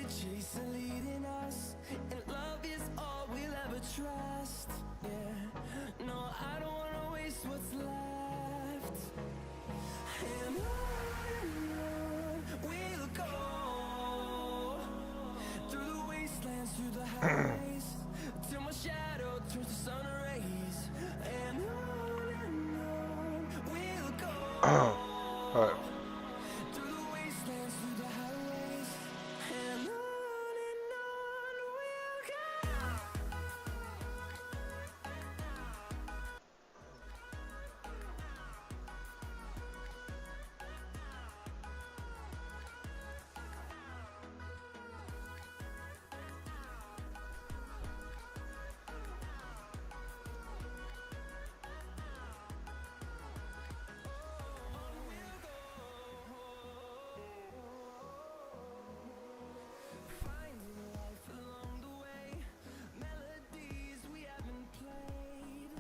chasing, leading us, and love is all we'll ever trust. Yeah, no, I don't wanna waste what's left. And on we'll go, through the wastelands, through the highways, till my shadow turns to sun rays. And on we'll go. All right. Through the wastelands, through the highways, and on we'll go. Finding life along the way, melodies we haven't played.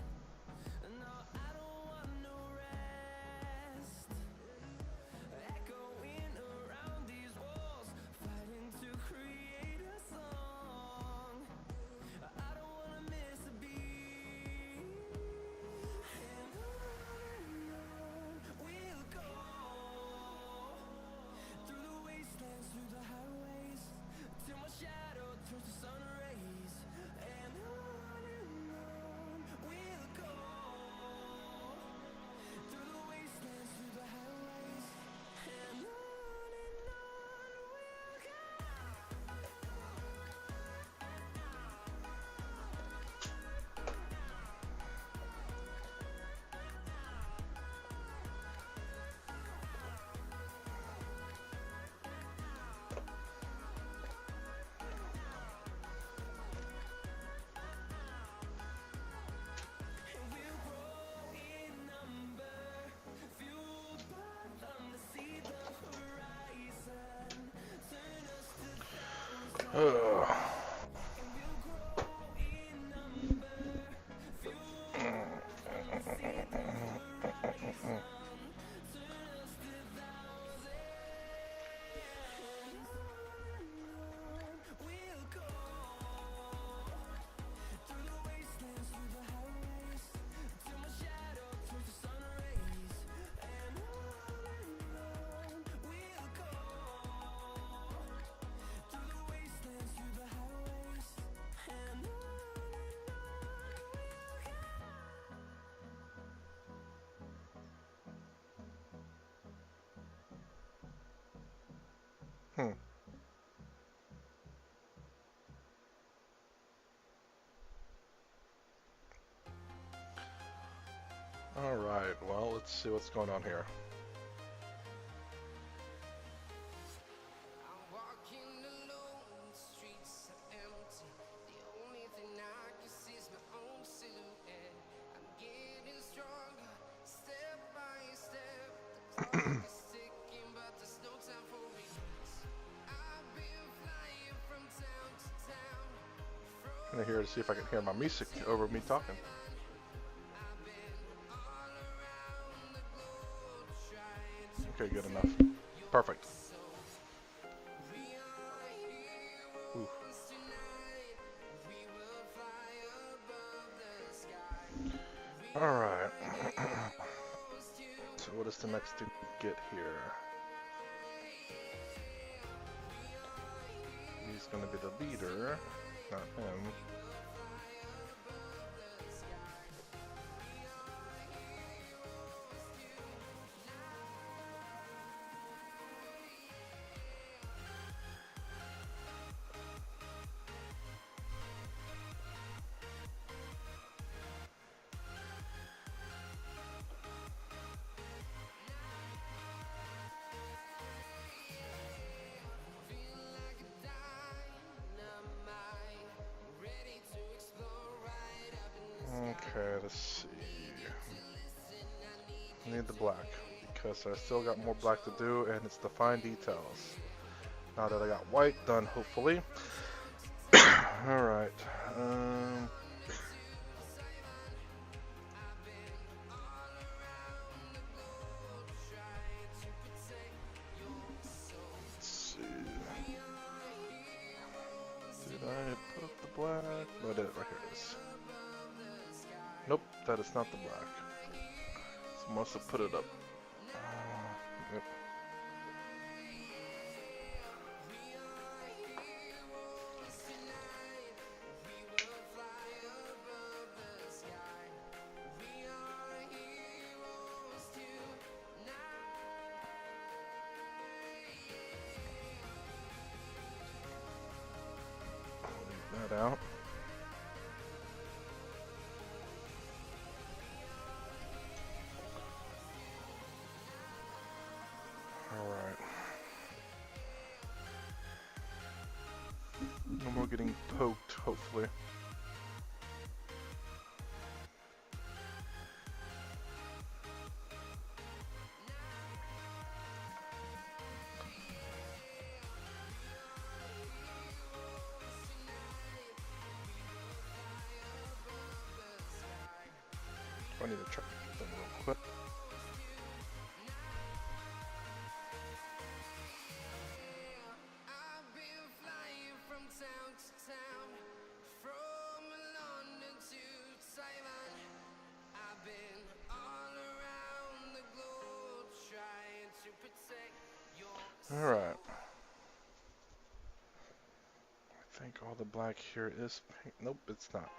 No, I don't want no rest. Echoing around these walls, fighting to create a song. I don't wanna miss a beat. And on we'll go, through the wastelands, through the highways, till my shadow turns to sun rays. And on we'll go, through the wastelands, through the highways, and on we'll go. And we'll grow in number, fueled by them to see the horizon, turn us to thousands. Ugh. And we'll grow in number, fueled by them to see the horizon, turn us to thousands. And on we'll go, through the wastelands, through the highways, till my shadow turns to sun rays. And on we'll go, through the wastelands, through the highways, and on we'll go. All right. Well, let's see what's going on here. I'm walking alone, the streets are empty. The only thing I can see is my own silhouette. I'm getting stronger, step by step. The clock is ticking, but there's no time for me. I've been flying from town to town. I'm gonna hear to see if I can hear my music over me talking. I've been all around the globe trying to Okay, good enough. Perfect. we are heroes Ooh. tonight. We will fly above the sky. All right. So what is the next thing to get here? He's gonna be the leader, not him. Okay, let's see. I need the black because I still got more black to do, and it's the fine details. Now that I got white done, hopefully. All right. Let's see. Nope, that is not the black. So must have put it up. Yep. Leave that out. Alright. No more getting poked, hopefully. I need to check them real quick. Alright. I think all the black here is pink. Nope, it's not.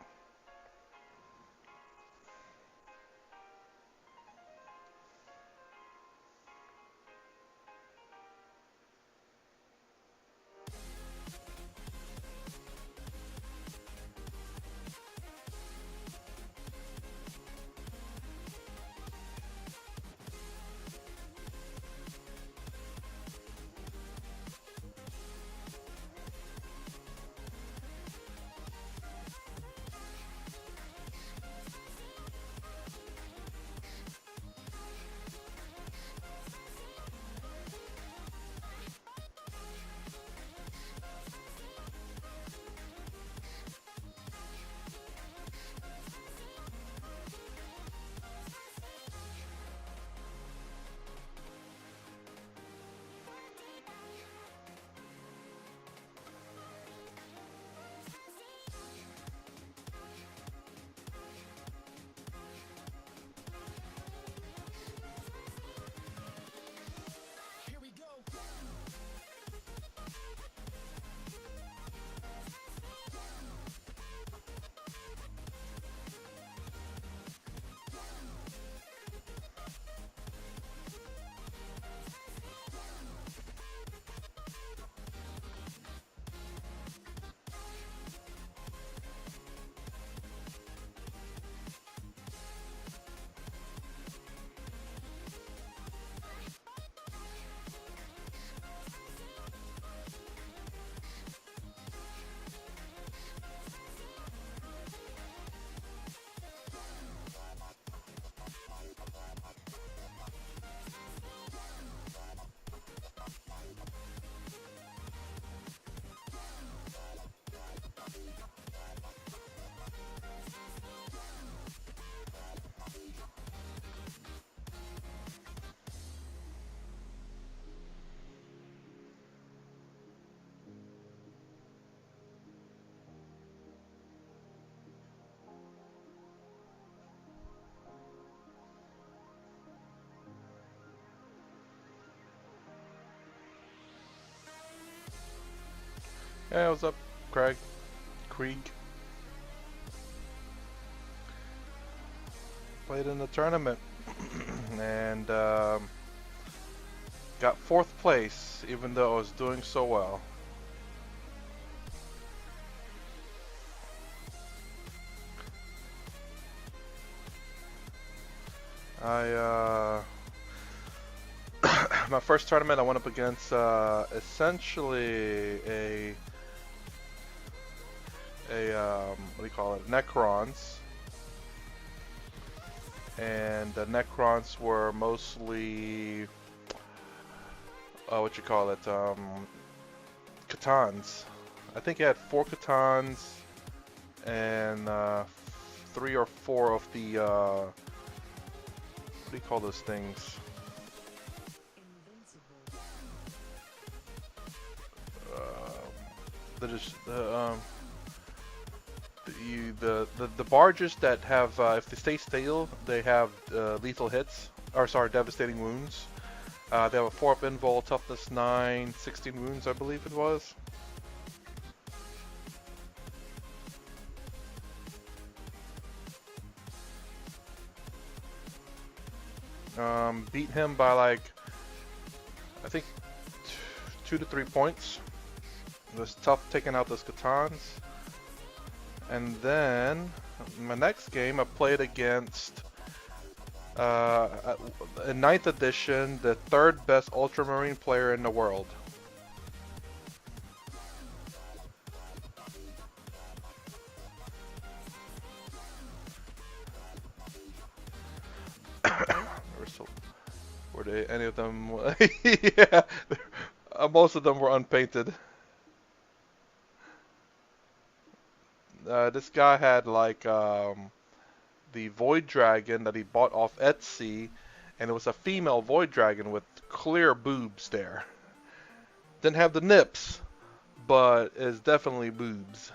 Hey, what's up, Craig? Krieg? Played in the tournament and got 4th place, even though I was doing so well. My first tournament I went up against essentially a what do you call it? Necrons. And the Necrons were mostly what you call it? Catans. I think he had 4 Catans and 3 or 4 of the what do you call those things? the barges that have if they stay still, they have lethal hits, or sorry, devastating wounds. They have a 4-up invul, toughness 9, 16 wounds, I believe it was. Beat him by like, I think 2 to 3 points. It was tough taking out those Katans. And then my next game I played against in 9th edition, the 3rd best Ultramarine player in the world. Were they any of them? Yeah, most of them were unpainted. This guy had like the Void Dragon that he bought off Etsy, and it was a female Void Dragon with clear boobs there. Didn't have the nips, but it's definitely boobs.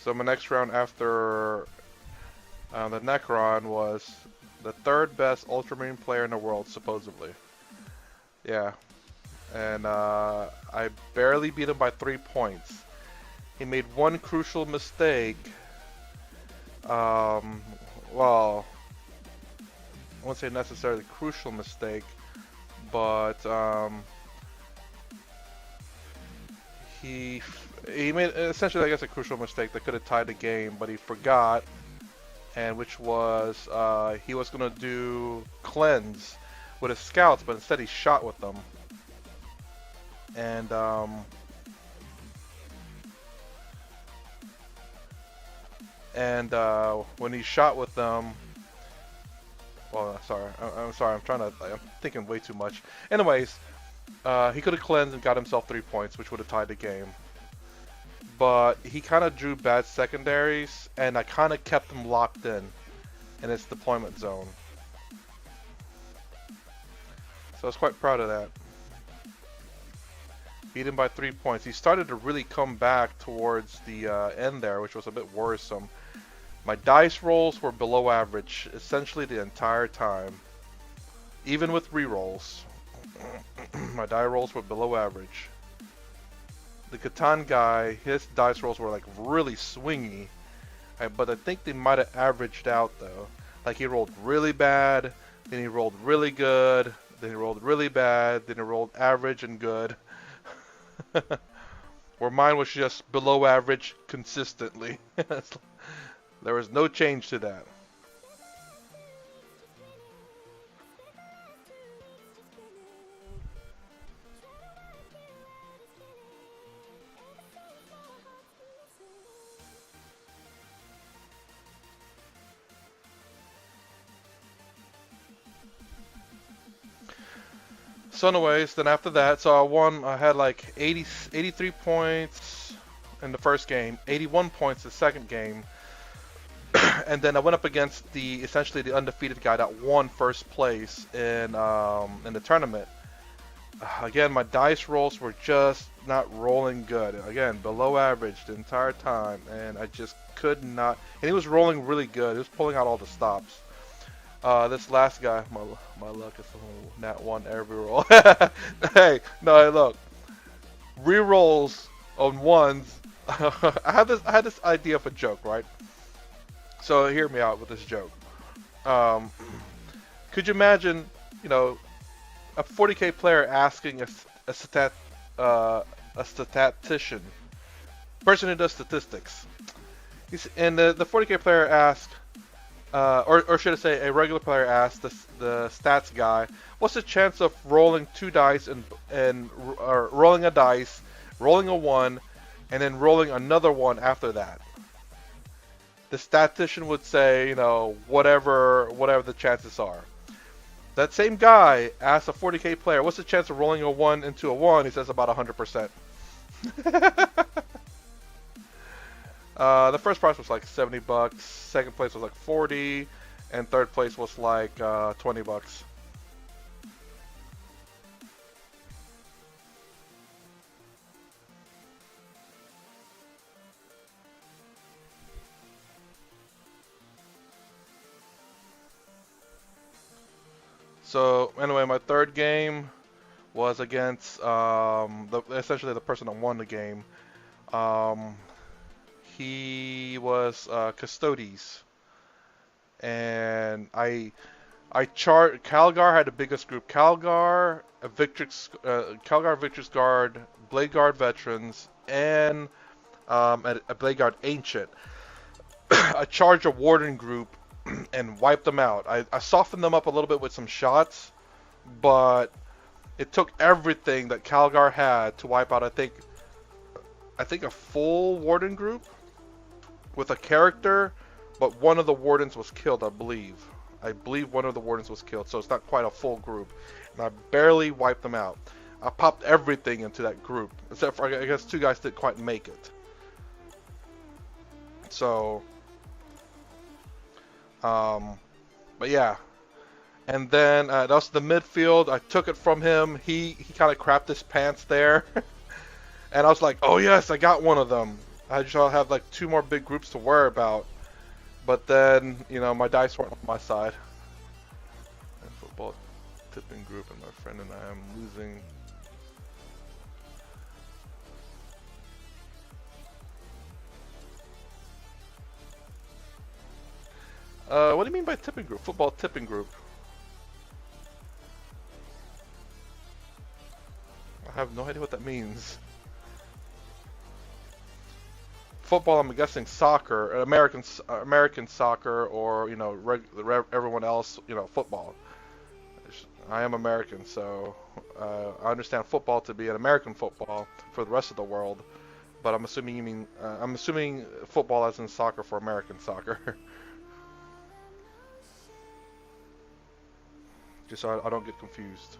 So my next round after the Necron was the 3rd best Ultramarine player in the world, supposedly. Yeah. And I barely beat him by 3 points. He made one crucial mistake. Well, I won't say necessarily crucial mistake, but he made essentially, I guess, a crucial mistake that could have tied the game, but he forgot, and which was he was gonna do cleanse with his scouts, but instead he shot with them, and when he shot with them, well, sorry, I'm sorry, I'm thinking way too much. Anyways, he could have cleansed and got himself 3 points, which would have tied the game. But he kind of drew bad secondaries, and I kind of kept him locked in its deployment zone. So I was quite proud of that. Beat him by 3 points. He started to really come back towards the end there, which was a bit worrisome. My dice rolls were below average essentially the entire time. Even with rerolls, my die rolls were below average. The Catan guy, his dice rolls were like really swingy, but I think they might have averaged out though. Like he rolled really bad, then he rolled really good, then he rolled really bad, then he rolled average and good. Where mine was just below average consistently. There was no change to that. So anyways, then after that, so I had like 83 points in the first game, 81 points the second game, and then I went up against essentially the undefeated guy that won first place in the tournament. Again, my dice rolls were just not rolling good. Again, below average the entire time, and I just could not. And he was rolling really good. He was pulling out all the stops. This last guy, my luck is a nat 1 every roll. Hey, no, hey, look. Rerolls on ones. I had this idea of a joke, right? So hear me out with this joke. Could you imagine, you know, a 40k player asking a statistician, person who does statistics, and the 40k player asked. Or should I say, a regular player asked the stats guy, "What's the chance of rolling 2 dice or rolling a dice, rolling a 1, and then rolling another 1 after that?" The statistician would say, you know, whatever the chances are. That same guy asked a 40k player, "What's the chance of rolling a 1 into a 1?" He says about 100%. The first prize was like $70. Second place was like 40, and third place was like $20. So anyway, my third game was against essentially the person that won the game. Um, he was Custodes, and I chart Calgar had the biggest group. Calgar, Victrix Guard, Blade Guard veterans, and a Blade Guard Ancient. I charged a Warden group and wiped them out. I softened them up a little bit with some shots, but it took everything that Calgar had to wipe out. I think a full Warden group with a character, but one of the Wardens was killed, I believe. I believe one of the Wardens was killed, so it's not quite a full group. And I barely wiped them out. I popped everything into that group, except for I guess two guys didn't quite make it. So, but yeah. And then that was the midfield. I took it from him. He kind of crapped his pants there. And I was like, oh yes, I got one of them. I just have like two more big groups to worry about. But then, my dice weren't on my side. And football tipping group, and my friend and I am losing. What do you mean by tipping group? Football tipping group. I have no idea what that means. Football, I'm guessing soccer, American soccer, or everyone else, football. I am American, so I understand football to be an American football for the rest of the world. But I'm assuming you mean I'm assuming football as in soccer for American soccer. Just so I don't get confused.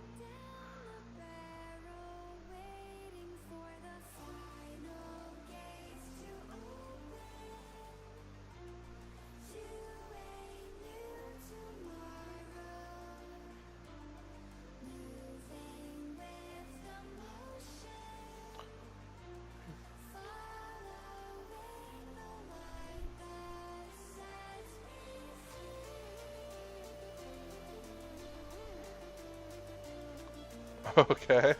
Okay.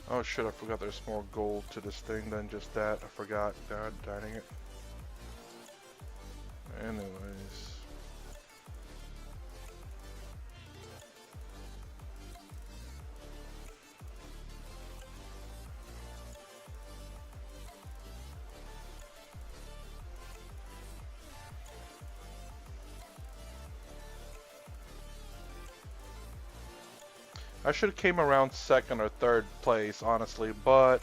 Oh shit, I forgot there's more gold to this thing than just that. I forgot. God darning it. Anyways. I should have came around second or third place, honestly, but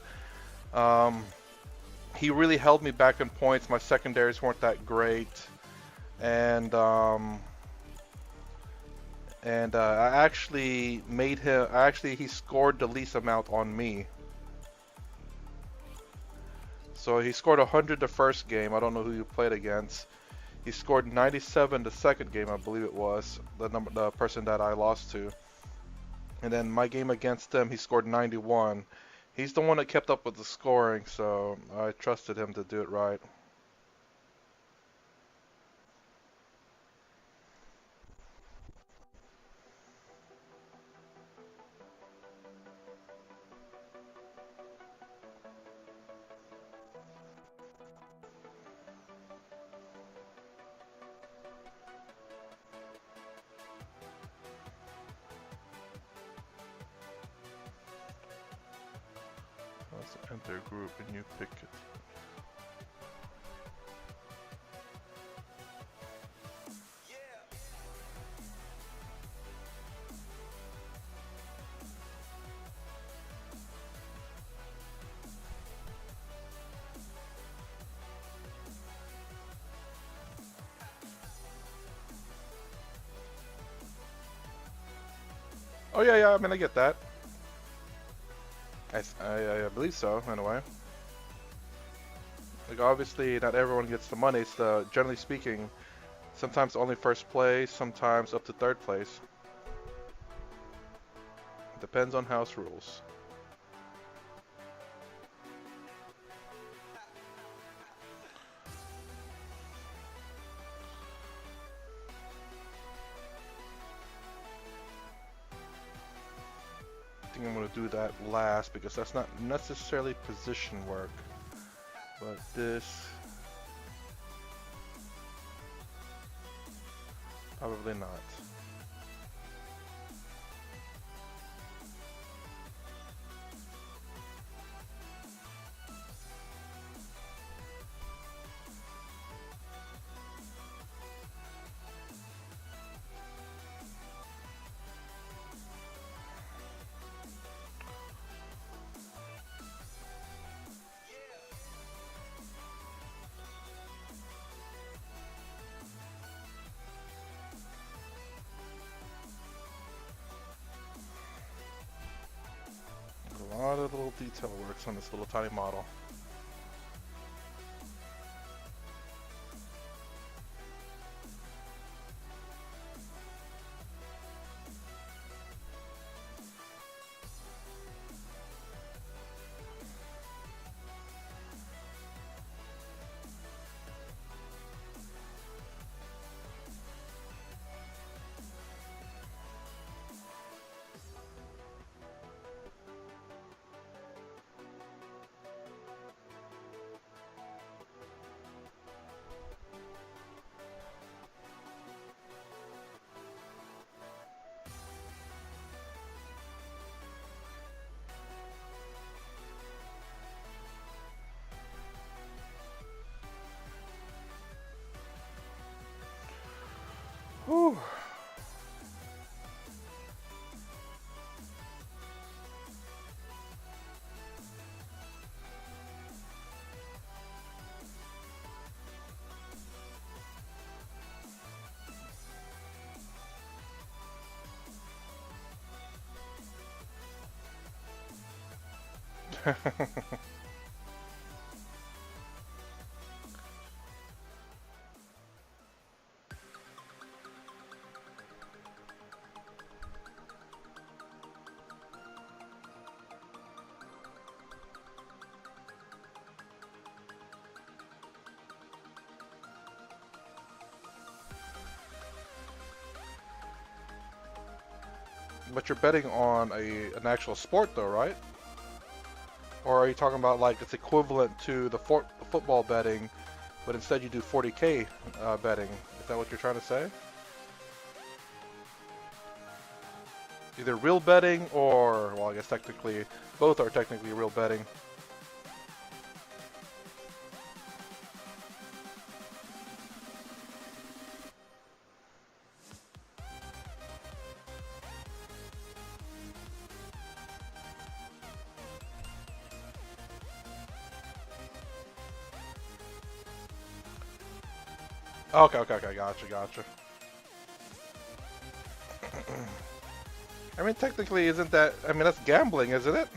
he really held me back in points. My secondaries weren't that great, and I actually made him. He scored the least amount on me. So he scored 100 the first game. I don't know who you played against. He scored 97 the second game, I believe it was the person that I lost to. And then my game against him, he scored 91. He's the one that kept up with the scoring, so I trusted him to do it right. Let's enter group and you pick it. Oh yeah, yeah. I mean, I get that. I believe so, in a way. Like obviously, not everyone gets the money. It's the generally speaking, sometimes only first place, sometimes up to third place. Depends on house rules. I think I'm gonna do that last because that's not necessarily position work, but this probably not. A lot of little detail works on this little tiny model. Whew. But you're betting on an actual sport though, right? Or are you talking about like it's equivalent to the football betting, but instead you do 40K betting? Is that what you're trying to say? Either real betting or, well, I guess technically, both are technically real betting. Okay, okay, okay, gotcha, gotcha. I mean, technically, isn't that, I mean, that's gambling, isn't it?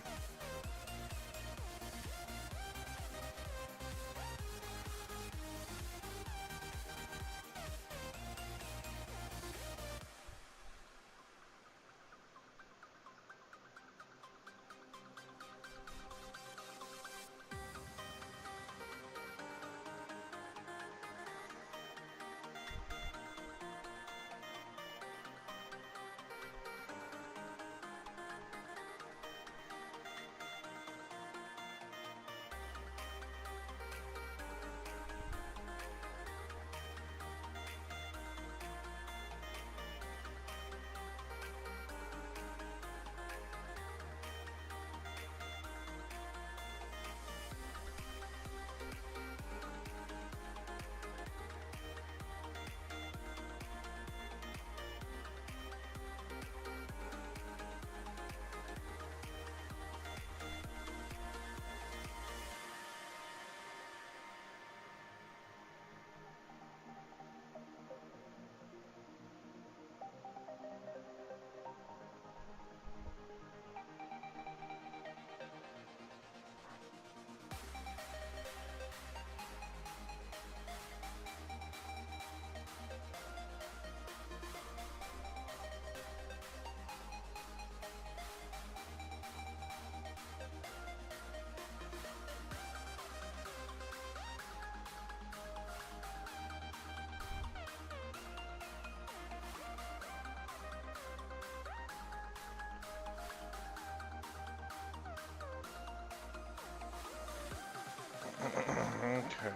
Okay.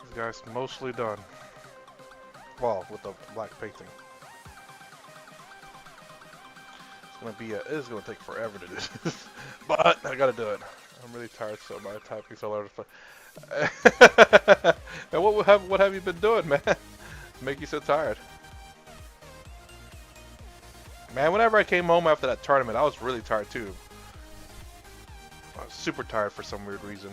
This guy's mostly done. Well, with the black painting. It is gonna take forever to do this. But I gotta do it. I'm really tired, so my typing so loud. And what have you been doing, man? Make you so tired? Man, whenever I came home after that tournament, I was really tired too. I was super tired for some weird reason.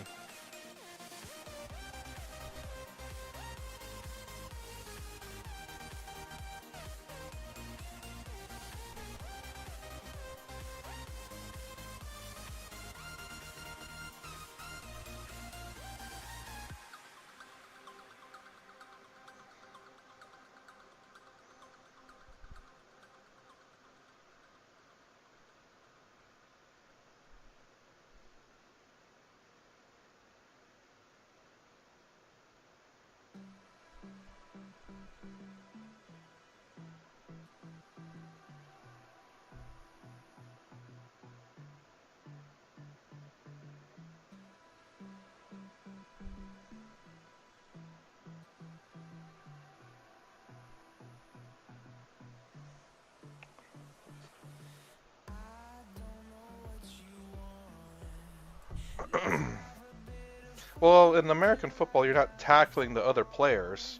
Well, in American football, you're not tackling the other players.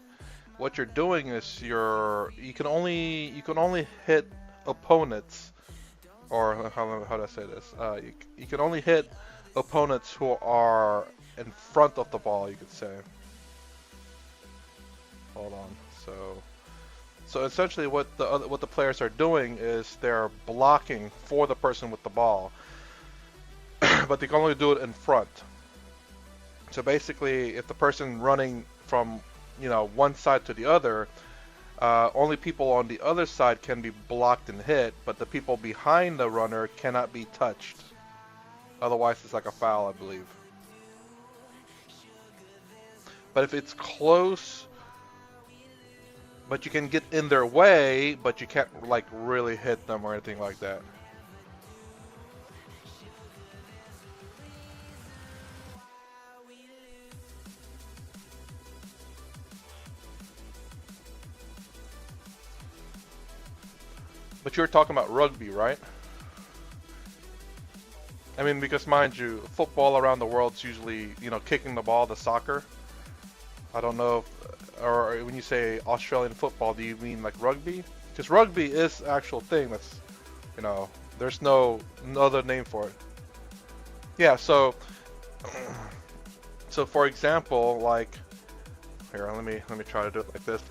What you're doing is you can only hit opponents, or how do I say this? You can only hit opponents who are in front of the ball. You could say. Hold on. So essentially, what the players are doing is they're blocking for the person with the ball, but they can only do it in front. So basically, if the person running from one side to the other, only people on the other side can be blocked and hit, but the people behind the runner cannot be touched. Otherwise, it's like a foul, I believe. But if it's close, but you can get in their way, but you can't like really hit them or anything like that. But you're talking about rugby, right? I mean, because mind you, football around the world's usually, kicking the ball, the soccer. I don't know or when you say Australian football, do you mean like rugby? Because rugby is an actual thing that's, there's no other name for it. Yeah, so for example, like, here, let me try to do it like this.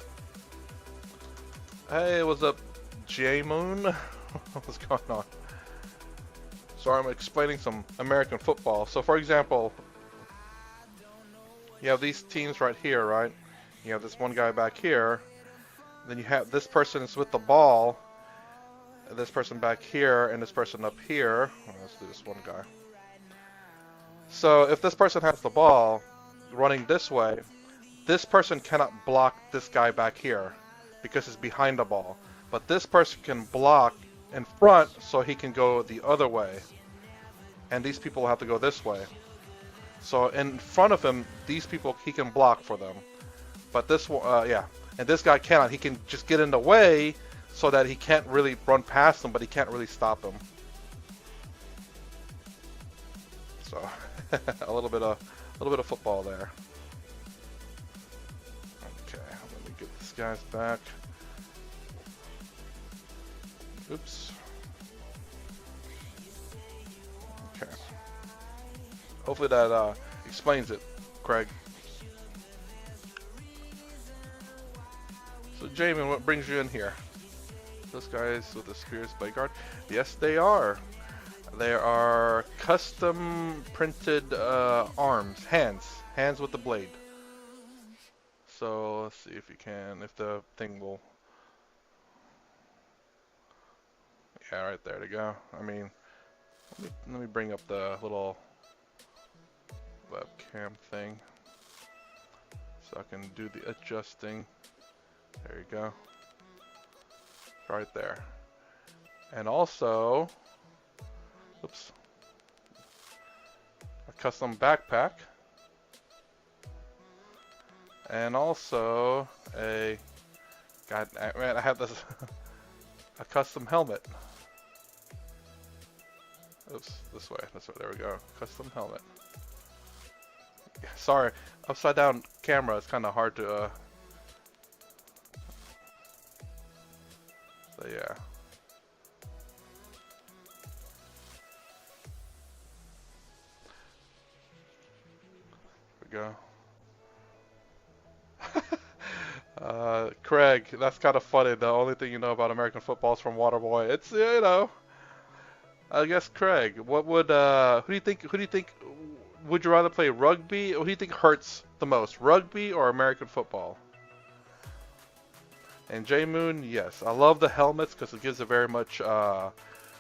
Hey, what's up, J-Moon? What's going on? Sorry, I'm explaining some American football. So for example, you have these teams right here, right? You have this one guy back here. Then you have this person is with the ball. This person back here and this person up here. Well, let's do this one guy. So if this person has the ball running this way, this person cannot block this guy back here because it's behind the ball. But this person can block in front so he can go the other way. And these people have to go this way. So in front of him, these people, he can block for them. But this one, yeah. And this guy cannot. He can just get in the way so that he can't really run past him, but he can't really stop him. So a little bit of football there. Okay, let me get this guy's back. Oops. Okay. Hopefully that explains it, Craig. So Jamin, what brings you in here? Those guys with the Spears Blade Yes, they are. They are custom printed arms, hands with the blade. So let's see if the thing will. Yeah, right there to go. I mean, let me bring up the little webcam thing so I can do the adjusting. There you go. Right there. And also, oops, a custom backpack. And also man, I have this a custom helmet. Oops, this way. There we go. Custom helmet. Sorry, upside down camera is kind of hard to. So yeah. There we go. Craig, that's kind of funny. The only thing you know about American football is from Waterboy. It's I guess Craig. What would who do you think? Would you rather play rugby? Or who do you think hurts the most, rugby or American football? And J Moon, yes, I love the helmets because it gives a very much what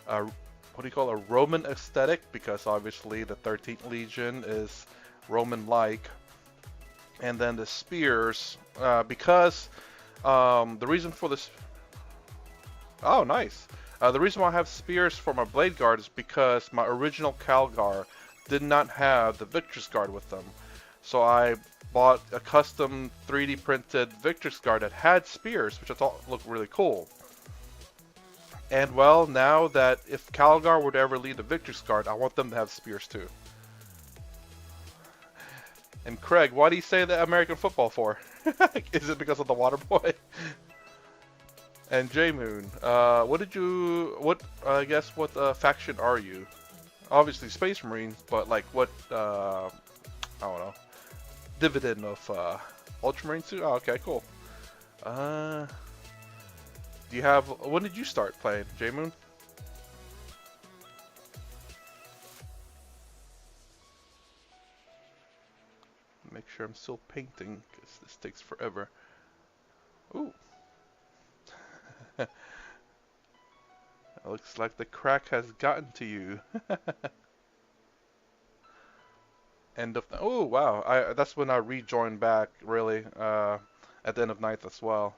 do you call a Roman aesthetic? Because obviously the 13th Legion is Roman-like, and then the spears because the reason for this. Oh, nice. The reason why I have spears for my blade guard is because my original Calgar did not have the Victor's Guard with them. So I bought a custom 3D printed Victor's Guard that had spears, which I thought looked really cool. And well, now that if Calgar were to ever lead the Victor's Guard, I want them to have spears too. And Craig, why do you say that American football for? Is it because of the water boy? And J-Moon, what faction are you? Obviously Space Marines, but like what, I don't know, dividend of, Ultramarines too? Oh, okay, cool. Do you have, when did you start playing, J-Moon? Make sure I'm still painting, because this takes forever. Ooh. It looks like the crack has gotten to you. End of oh wow! That's when I rejoined back really at the end of ninth as well.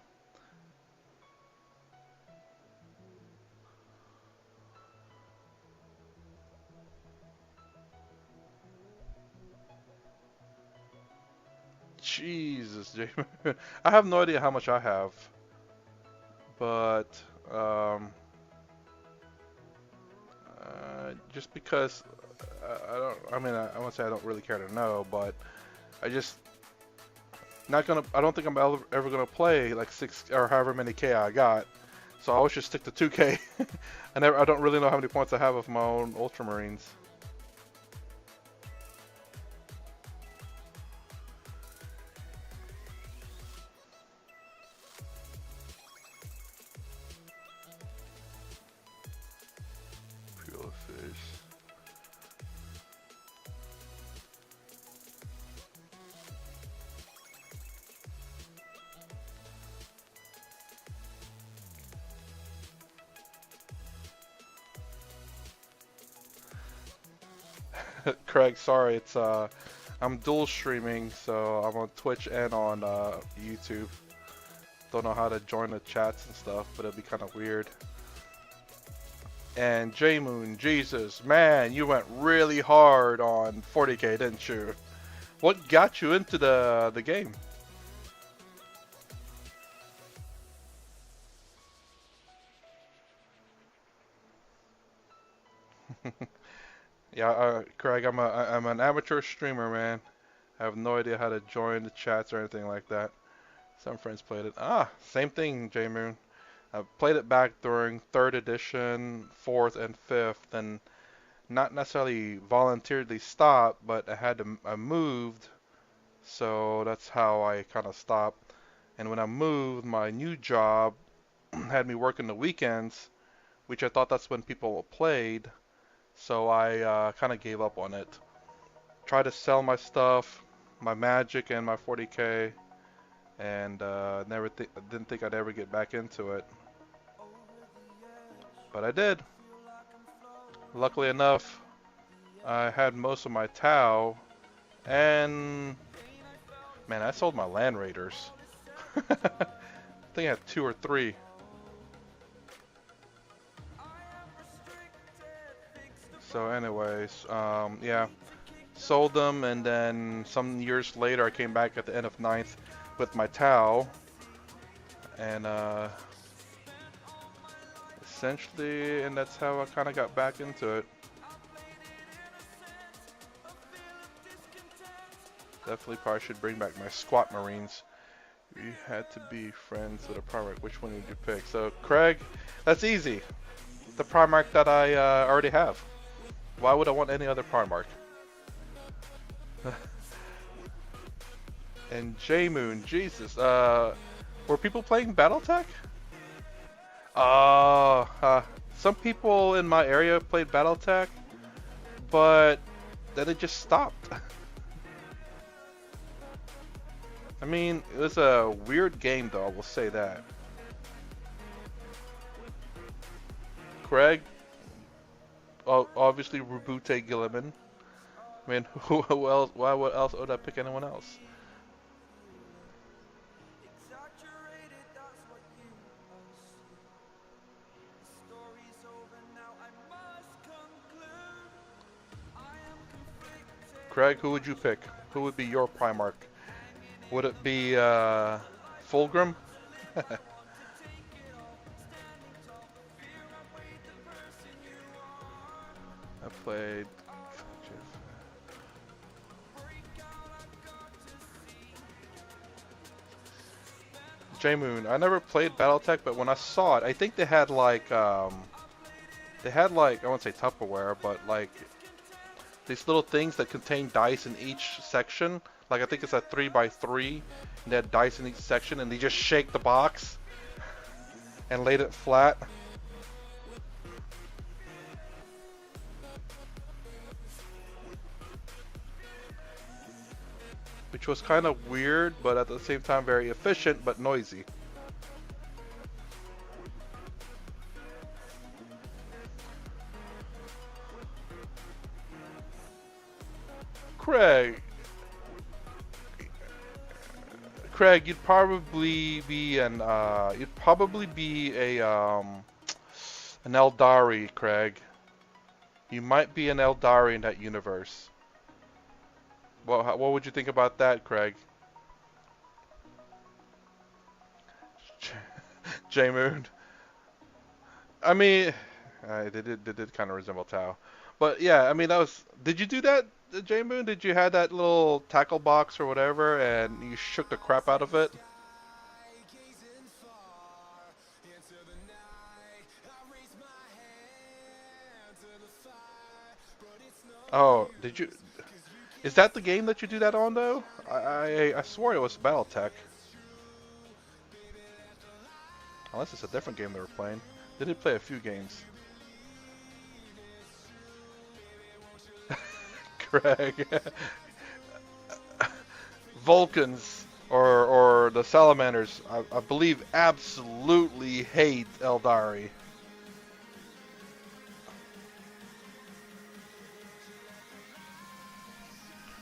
Jesus, Jamie. I have no idea how much I have, but just because I don't. I mean, I won't say I don't really care to know, but I just not gonna. I don't think I'm ever gonna play like 6 or however many K I got. So I always just stick to 2K. I don't really know how many points I have of my own Ultramarines. Pure fish. Craig, sorry, it's I'm dual streaming, so I'm on Twitch and on YouTube. Don't know how to join the chats and stuff, but it'd be kind of weird. And J-Moon, Jesus, man, you went really hard on 40K, didn't you? What got you into the game? Yeah, Craig, I'm an amateur streamer, man. I have no idea how to join the chats or anything like that. Some friends played it. Ah, same thing, J-Moon. I played it back during 3rd edition, 4th, and 5th, and not necessarily voluntarily stopped, but I moved, so that's how I kind of stopped. And when I moved, my new job had me working the weekends, which I thought that's when people played, so I kind of gave up on it. Tried to sell my stuff, my magic and my 40K, and didn't think I'd ever get back into it. But I did. Luckily enough, I had most of my Tau, and man, I sold my Land Raiders. I think I had 2 or 3. So anyways, yeah, sold them, and then some years later I came back at the end of ninth, with my Tau, and essentially, and that's how I kind of got back into it. Definitely probably should bring back my squat Marines. You had to be friends with a Primarch. Which one did you pick? So, Craig, that's easy. The Primarch that I already have. Why would I want any other Primarch? And J-Moon, Jesus. Were people playing Battletech? Some people in my area played Battletech, but then it just stopped. I mean, it was a weird game though, I will say that. Craig, obviously Rubute Gilliman. I mean, who else? Why else would I pick anyone else? Craig, who would you pick? Who would be your Primarch? Would it be Fulgrim? I played J-Moon. I never played Battletech, but when I saw it, I think they had like I won't say Tupperware, but like these little things that contain dice in each section. Like I think it's a 3x3, and they had dice in each section, and they just shake the box and laid it flat. Which was kind of weird, but at the same time very efficient, but noisy. Craig, you'd probably be an an Eldari, Craig. You might be an Eldari in that universe. Well, what would you think about that, Craig? J-Moon. I mean, they did kind of resemble Tau, but yeah, I mean that was. Did you do that, J-Moon? Did you have that little tackle box or whatever, and you shook the crap out of it? Oh, did you? Is that the game that you do that on though? I swore it was Battletech. Unless it's a different game they were playing. They did play a few games. Craig. Vulcans or the Salamanders, I believe, absolutely hate Eldari.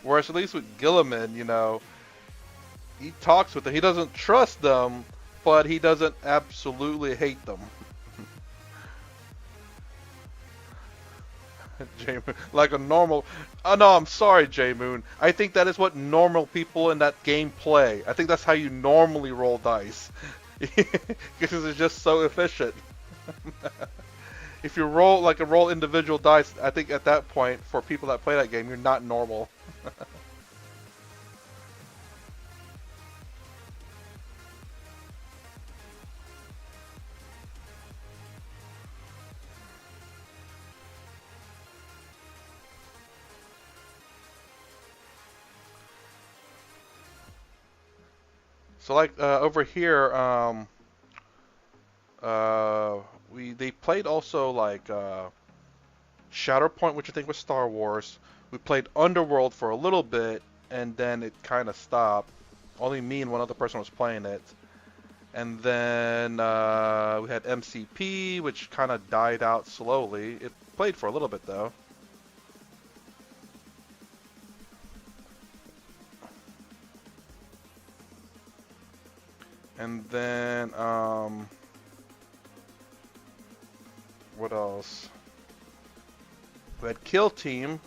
Whereas at least with Gilliman, you know, he talks with them. He doesn't trust them, but he doesn't absolutely hate them. J-Moon, like a normal. Oh no, I'm sorry, J-Moon. I think that is what normal people in that game play. I think that's how you normally roll dice, because it's just so efficient. If you roll like a roll individual dice, I think at that point, for people that play that game, you're not normal. So like over here, they played also like Shatterpoint, which I think was Star Wars. We played Underworld for a little bit, and then it kind of stopped. Only me and one other person was playing it. And then we had MCP, which kind of died out slowly. It played for a little bit though. And then, what else? We had Killteam,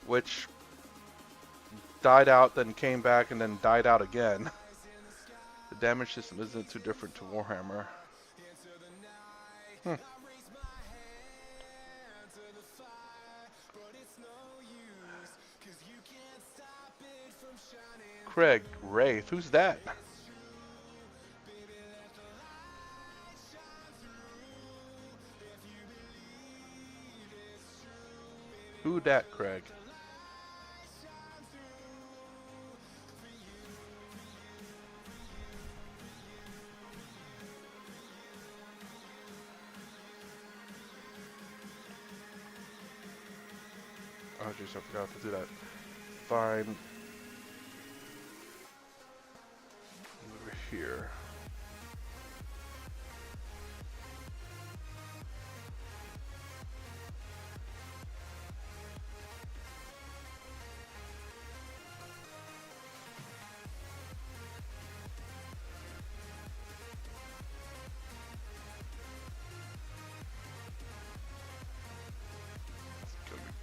which died out, then came back, and then died out again. The damage system isn't too different to Warhammer. Hmm. Craig Wraith, who's that? Who dat, Craig? Oh jeez, I forgot to do that. Fine. Over here.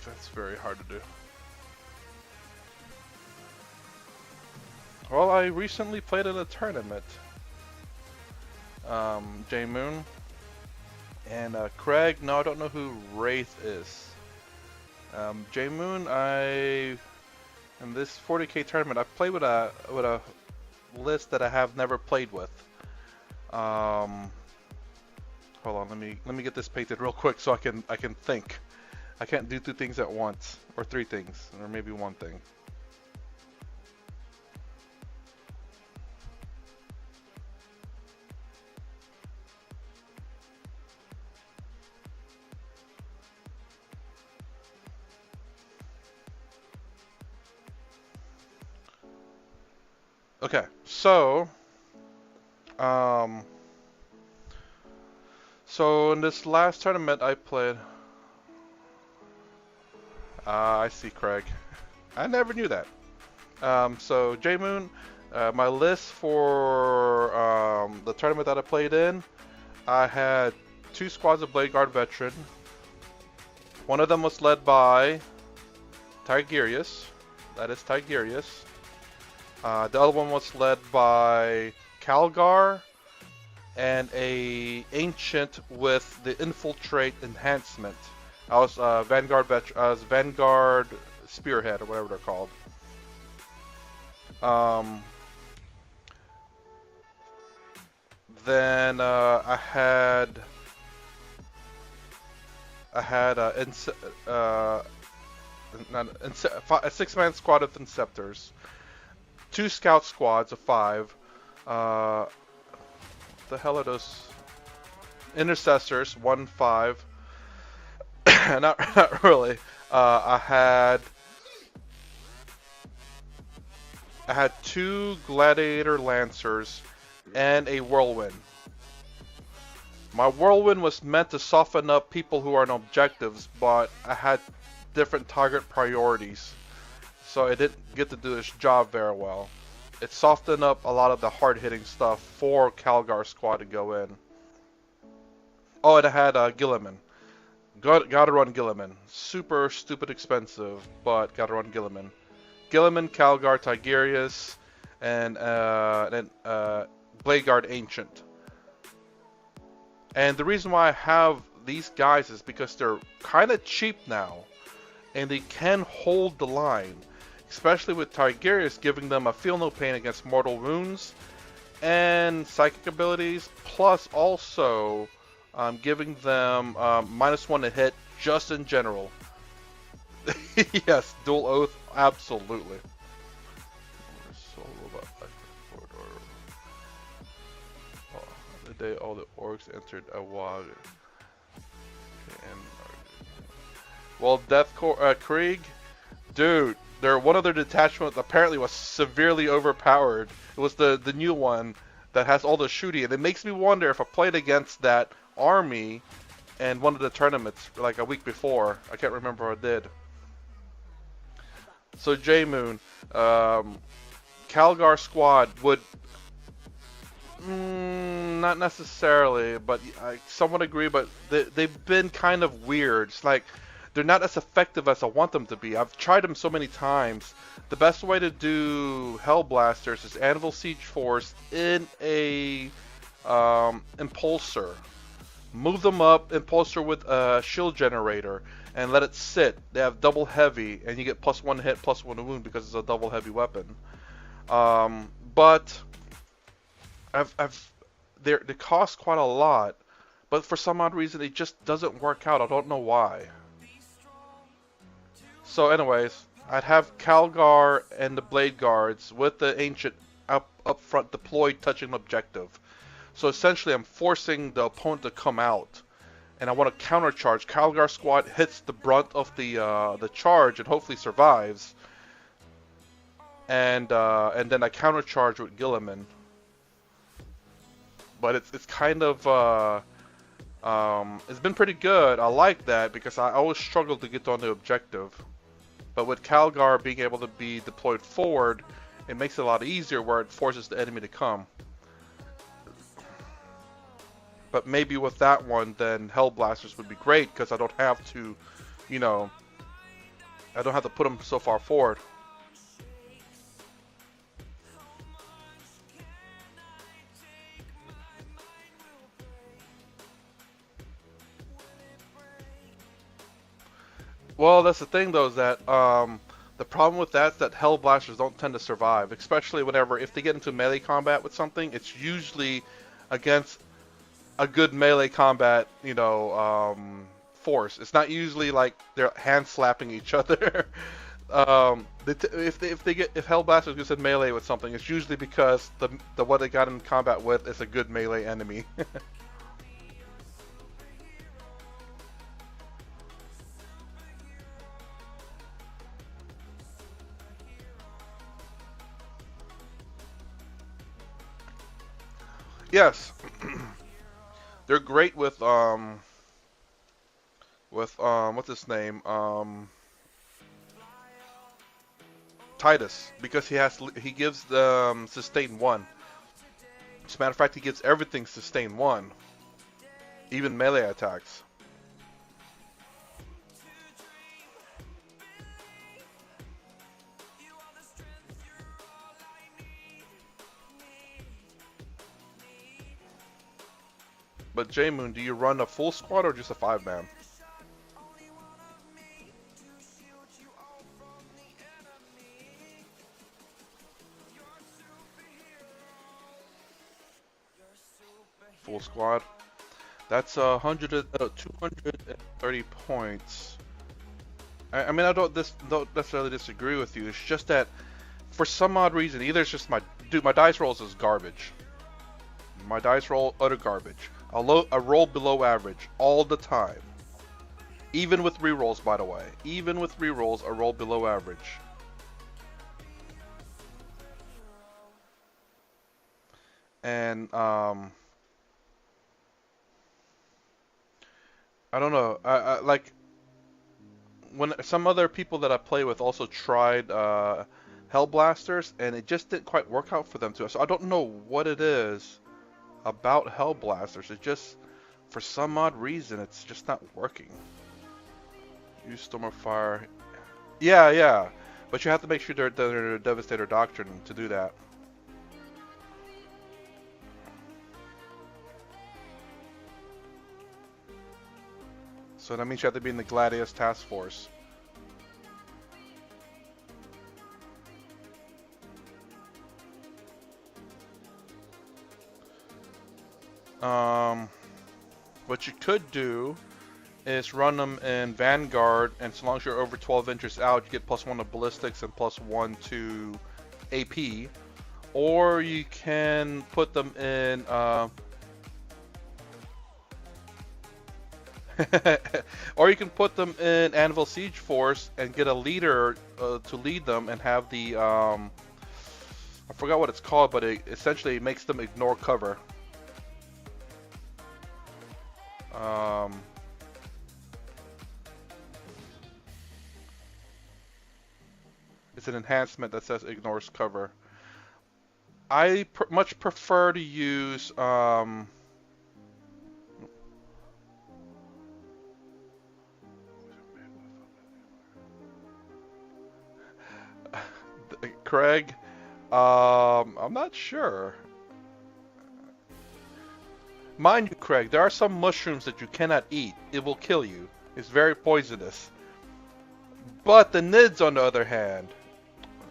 That's very hard to do. Well, I recently played in a tournament. J Moon and Craig. No, I don't know who Wraith is. J Moon, in this 40k tournament, I played with a list that I have never played with. Hold on, let me get this painted real quick so I can think. I can't do two things at once, or three things, or maybe one thing. Okay, so in this last tournament I played. I see, Craig. I never knew that. So J Moon, my list for the tournament that I played in, I had 2 squads of Blade Guard veteran. One of them was led by Tigerius. That is Tigerius. The other one was led by Calgar and a ancient with the infiltrate enhancement. I was Vanguard Spearhead or whatever they're called. Then I had a 6-man squad of Inceptors, 2 scout squads of 5. The hell are those? Intercessors, 1-5. Not really. I had 2 Gladiator Lancers and a Whirlwind. My Whirlwind was meant to soften up people who are on objectives, but I had different target priorities, so it didn't get to do its job very well. It softened up a lot of the hard-hitting stuff for Calgar's squad to go in. Oh, and I had Gilliman. Gotta run Gilliman. Super stupid expensive, but gotta run Gilliman. Gilliman, Calgar, Tigerius, and Blade Guard Ancient. And the reason why I have these guys is because they're kind of cheap now, and they can hold the line, especially with Tigerius giving them a feel no pain against mortal wounds and psychic abilities, plus also giving them -1 to hit just in general. Yes, dual oath, absolutely. The day all the orcs entered Awag. Well, Krieg, dude, one of their detachments apparently was severely overpowered. It was the new one that has all the shooting, and it makes me wonder if I played against that army in one of the tournaments like a week before. I can't remember what I did. So J Moon, Calgar squad would not necessarily, but I somewhat agree. But they've been kind of weird. It's like they're not as effective as I want them to be. I've tried them so many times. The best way to do Hell Blasters is Anvil Siege Force in a Impulsor. Move them up, Impulsor with a shield generator, and let it sit. They have double heavy, and you get +1 hit, +1 wound because it's a double heavy weapon. But they cost quite a lot, but for some odd reason it just doesn't work out. I don't know why. So anyways, I'd have Calgar and the Blade Guards with the Ancient up front deployed touching objective. So essentially I'm forcing the opponent to come out, and I want to countercharge. Calgar squad hits the brunt of the charge and hopefully survives, and then I countercharge with Gilliman. But it's kind of it's been pretty good. I like that because I always struggle to get on the objective. But with Calgar being able to be deployed forward, it makes it a lot easier where it forces the enemy to come. But maybe with that one, then Hellblasters would be great because I don't have to, you know, I don't have to put them so far forward. Well, that's the thing though, is that the problem with that is that Hellblasters don't tend to survive, especially whenever, if they get into melee combat with something, it's usually against a good melee combat, you know, force. It's not usually like they're hand slapping each other. If Hellblasters gets in melee with something, it's usually because the what they got in combat with is a good melee enemy. Yes, they're great with what's his name, Titus, because he gives the sustain 1. As a matter of fact, he gives everything sustain 1, even melee attacks. But J-Moon, do you run a full squad or just a 5-man? Full squad. That's 230 points. I mean, I don't necessarily disagree with you. It's just that for some odd reason, either it's just my dice rolls is garbage. My dice roll utter garbage. I roll below average all the time. Even with rerolls, by the way. Even with rerolls, I roll below average. And I don't know. I like when some other people that I play with also tried Hellblasters, and it just didn't quite work out for them too. So I don't know what it is about Hellblasters. It just, for some odd reason, it's just not working. Use Storm of Fire. Yeah. But you have to make sure they're Devastator Doctrine to do that. So that means you have to be in the Gladius Task Force. What you could do is run them in Vanguard, and so long as you're over 12 inches out, you get +1 to ballistics and +1 to AP. Or you can put them in or you can put them in Anvil Siege Force and get a leader to lead them, and have the I forgot what it's called, but it essentially makes them ignore cover. It's an enhancement that says ignores cover. I much prefer to use Craig? I'm not sure. Mind you, Craig, there are some mushrooms that you cannot eat. It will kill you. It's very poisonous. But the Nids, on the other hand,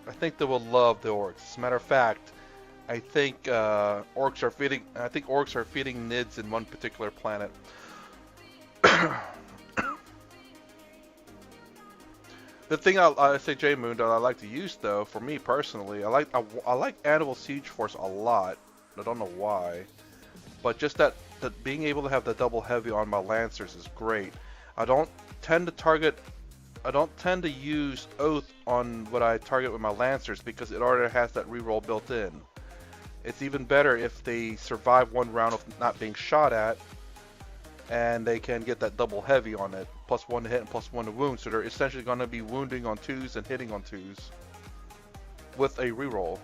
I think they will love the orcs. As a matter of fact, I think orcs are feeding. I think orcs are feeding Nids in one particular planet. The thing I say, J Moon, that I like to use though, for me personally, I like Animal Siege Force a lot. I don't know why, but just that being able to have the double heavy on my Lancers is great. I don't tend to target. I don't tend to use Oath on what I target with my Lancers because it already has that reroll built in. It's even better if they survive one round of not being shot at, and they can get that double heavy on it, +1 to hit and +1 to wound, so they're essentially going to be wounding on 2s and hitting on 2s with a reroll.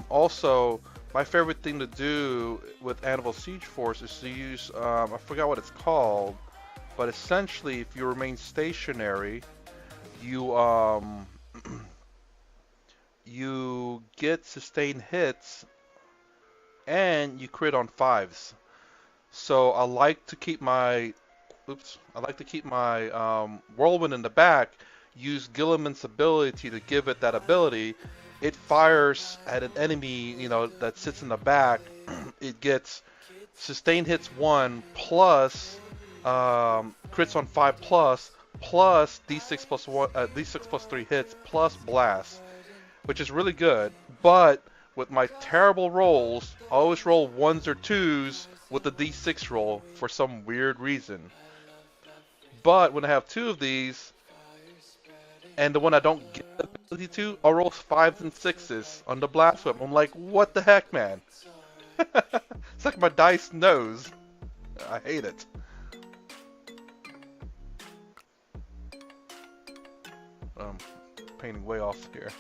Also, my favorite thing to do with Animal Siege Force is to use, I forgot what it's called, but essentially if you remain stationary, you you get sustained hits and you crit on 5s. So I like to keep my whirlwind in the back, use Gilliman's ability to give it that ability. It fires at an enemy, that sits in the back. It gets sustained hits 1 plus crits on 5 plus d6 plus 1 d6 plus 3 hits plus blast, which is really good. But with my terrible rolls, I always roll 1s or 2s with the d6 roll for some weird reason. But when I have 2 of these, and the one I don't get the ability to, I'll roll 5s and 6s on the blast whip. I'm like, what the heck, man? It's like my dice knows. I hate it. Painting way off here.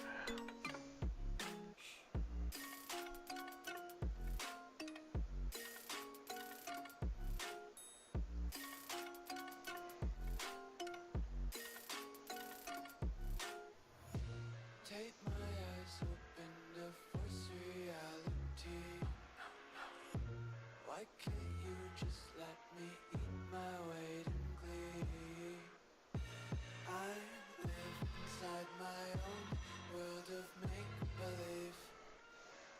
Take my eyes open to force reality. Why can't you just let me eat my weight in glee? I live inside my own world of make-believe.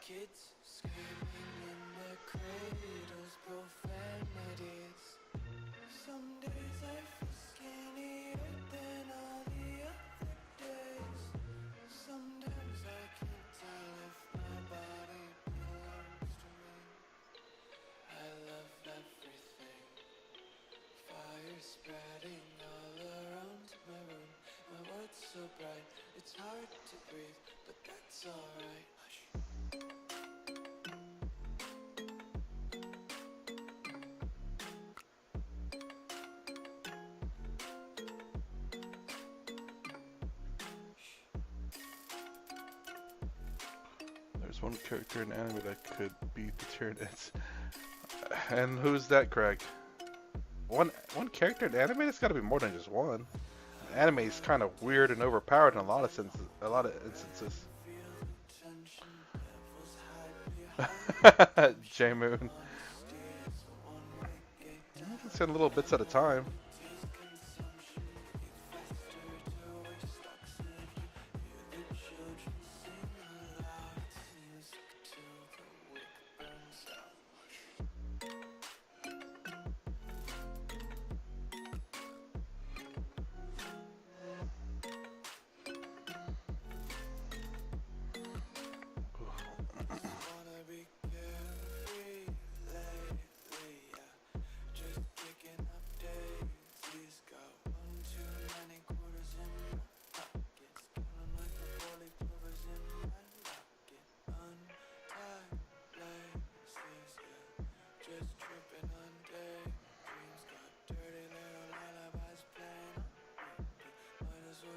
Kids screaming in their cradles, profanities. Some days I feel skinnier than all the other days. Sometimes I can't tell if my body belongs to me. I love everything. Fire spreading all around my room. My world's so bright, it's hard to breathe, but that's alright. There's one character in anime that could beat the Tyranids. And who's that, Craig? One character in anime? It's got to be more than just one. Anime is kind of weird and overpowered in a lot of instances. J-Moon. You can send little bits at a time.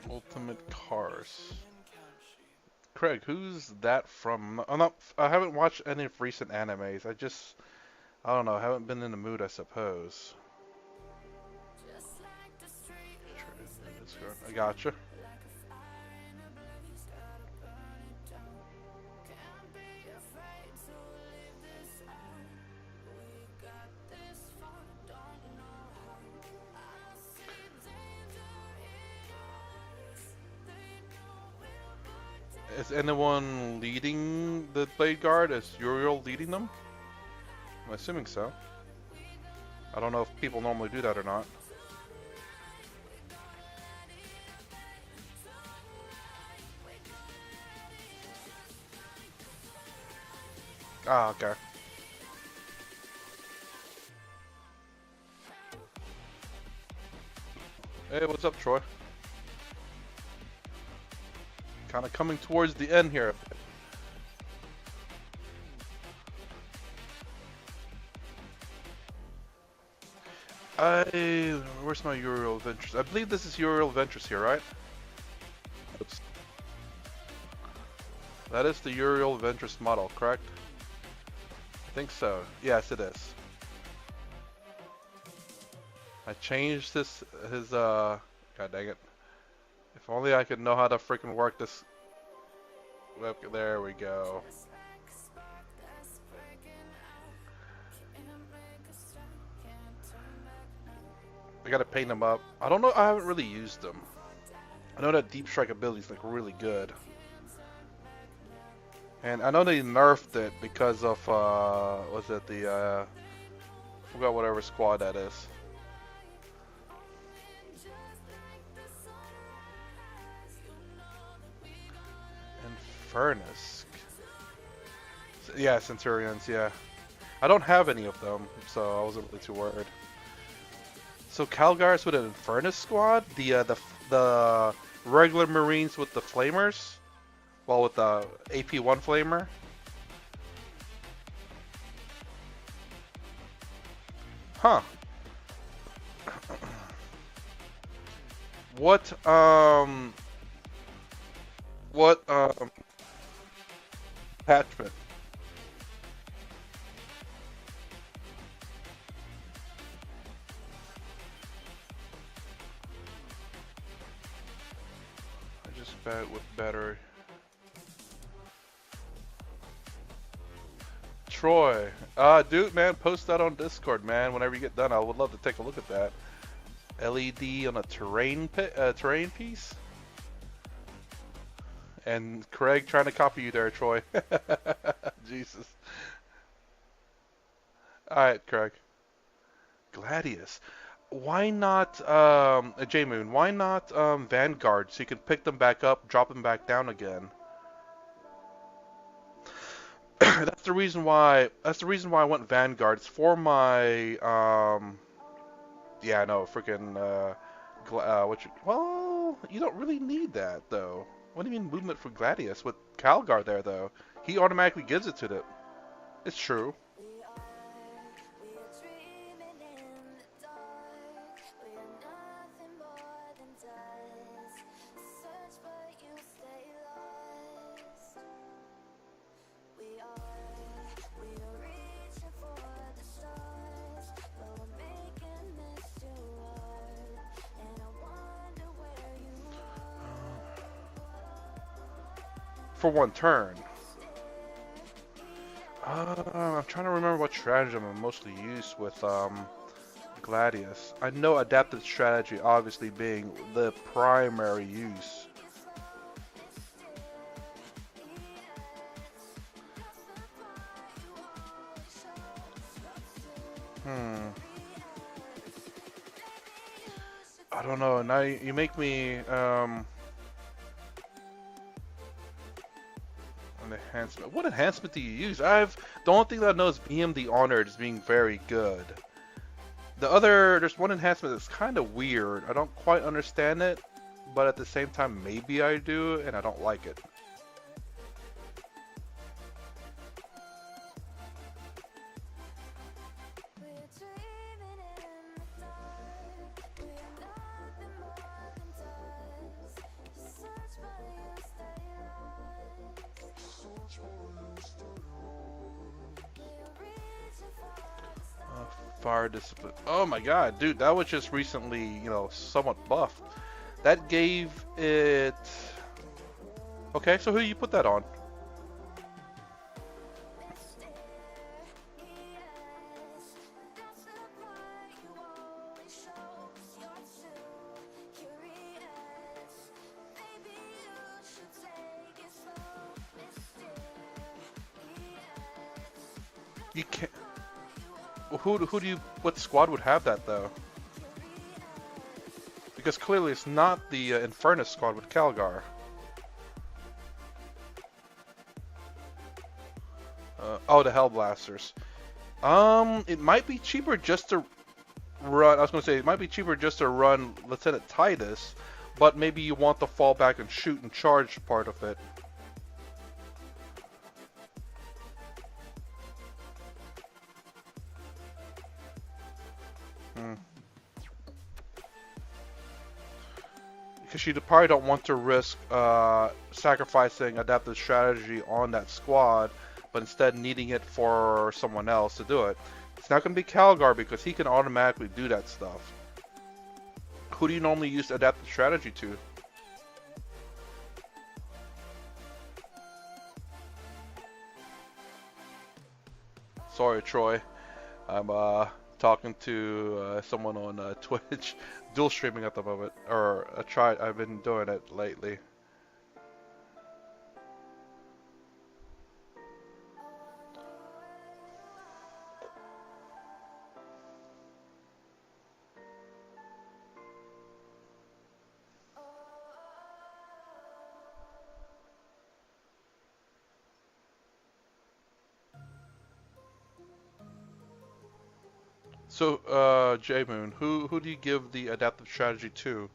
Ultimate Cars. Craig, who's that from? I haven't watched any of recent animes. I don't know. I haven't been in the mood, I suppose. I gotcha. Is anyone leading the Blade Guard? Is Uriel leading them? I'm assuming so. I don't know if people normally do that or not. Ah, okay. Hey, what's up, Troy? Kind of coming towards the end here. Where's my Uriel Ventures? I believe this is Uriel Ventures here, right? Oops. That is the Uriel Ventures model, correct? I think so. Yes, it is. I changed his god dang it. If only I could know how to freaking work this. There we go. I gotta paint them up. I don't know. I haven't really used them. I know that deep strike ability is like really good, and I know they nerfed it because of was it the I forgot whatever squad that is. Furnace. Yeah, Centurions, yeah. I don't have any of them, so I wasn't really too worried. So Calgars with an Infernus squad? The regular Marines with the Flamers? Well, with the AP1 Flamer? Huh. What attachment? I just bet with better. Troy, dude, man, post that on Discord, man. Whenever you get done, I would love to take a look at that. LED on a terrain piece. And Craig trying to copy you there, Troy. Jesus. Alright, Craig. Gladius. Why not, J-Moon, why not, Vanguard, so you can pick them back up, drop them back down again? That's the reason why I went Vanguard. It's for my, yeah, no, freaking, well, you don't really need that, though. What do you mean movement for Gladius? With Calgar there, though. He automatically gives it to them. It's true. For one turn. I'm trying to remember what stratagem I mostly used with Gladius. I know adaptive strategy obviously being the primary use. I don't know. Now you make me an enhancement. What enhancement do you use? The only thing that I know is BM the Honored is being very good. There's one enhancement that's kind of weird. I don't quite understand it, but at the same time, maybe I do, and I don't like it. Fire discipline. Oh my god, dude, that was just recently, you know, somewhat buffed. That gave it. Okay, so who you put that on? You can't. Who do you? What squad would have that though? Because clearly it's not the Infernus squad with Calgar. Oh, the Hellblasters. It might be cheaper just to run. I was gonna say it might be cheaper just to run Lieutenant Titus, but maybe you want the fall back and shoot and charge part of it. Because you probably don't want to risk sacrificing adaptive strategy on that squad, but instead needing it for someone else to do it. It's not going to be Calgar because he can automatically do that stuff. Who do you normally use adaptive strategy to? Sorry, Troy. I'm talking to someone on Twitch, dual streaming at the moment, or I've been doing it lately. So, J-Moon, who do you give the adaptive strategy to?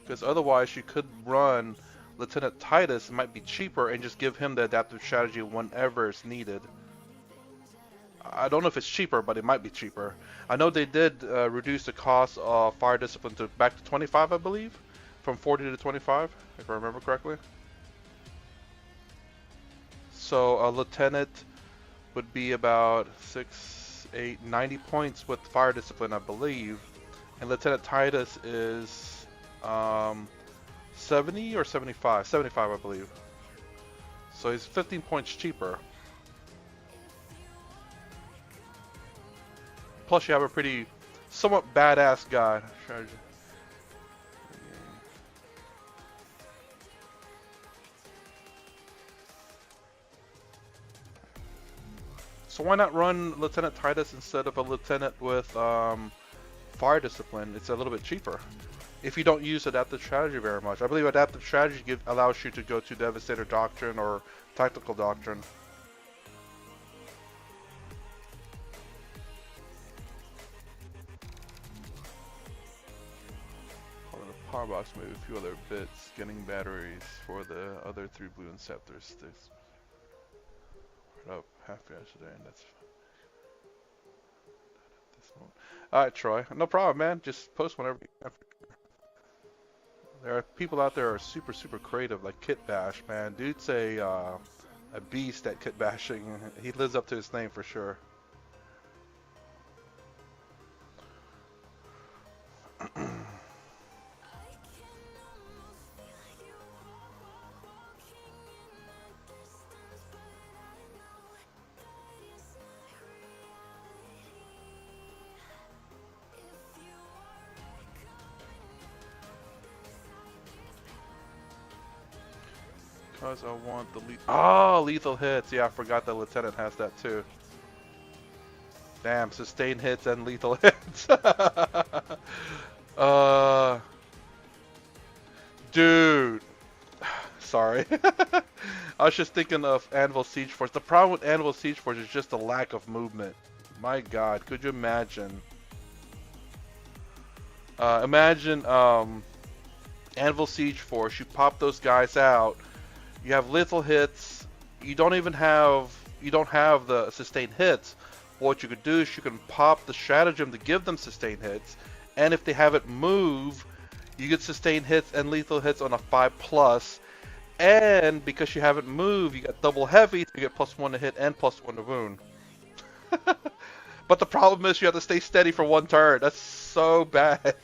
Because otherwise you could run Lieutenant Titus, it might be cheaper, and just give him the adaptive strategy whenever it's needed. I don't know if it's cheaper, but it might be cheaper. I know they did reduce the cost of Fire Discipline to back to 25, I believe? From 40 to 25, if I remember correctly. So a lieutenant would be about 90 points with Fire Discipline, I believe. And Lieutenant Titus is 70 or 75? 75, I believe. So he's 15 points cheaper. Plus you have a pretty, somewhat badass guy. So why not run Lieutenant Titus instead of a lieutenant with Fire Discipline? It's a little bit cheaper. If you don't use adaptive strategy very much. I believe adaptive strategy allows you to go to Devastator Doctrine or Tactical Doctrine. Power box move, a few other bits, getting batteries for the other 3 blue Inceptor sticks. Up half yesterday, and that's fine. Alright, Troy. No problem, man. Just post whenever you have. There are people out there who are super, super creative, like Kit Bash, man. Dude's a beast at kit bashing. He lives up to his name for sure. Because I want the lethal hits. Yeah, I forgot the lieutenant has that too. Damn, sustained hits and lethal hits. Dude. Sorry. I was just thinking of Anvil Siege Force. The problem with Anvil Siege Force is just the lack of movement. My god, could you imagine? Imagine Anvil Siege Force, you pop those guys out. You have lethal hits. You don't have the sustained hits. What you could do is you can pop the stratagem to give them sustained hits, and if they have it move, you get sustained hits and lethal hits on a 5+. And because you haven't moved, you got double heavy, so you get +1 to hit and +1 to wound. But the problem is you have to stay steady for 1 turn. That's so bad.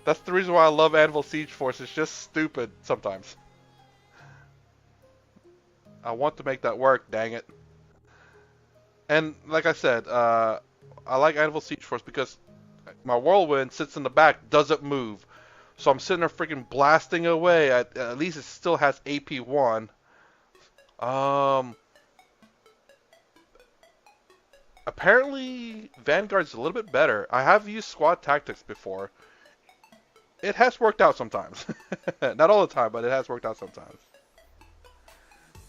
That's the reason why I love Anvil Siege Force. It's just stupid sometimes. I want to make that work, dang it. And like I said, I like Anvil Siege Force because my Whirlwind sits in the back, doesn't move. So I'm sitting there freaking blasting away. At least it still has AP1. Apparently Vanguard's a little bit better. I have used squad tactics before. It has worked out sometimes. Not all the time, but it has worked out sometimes.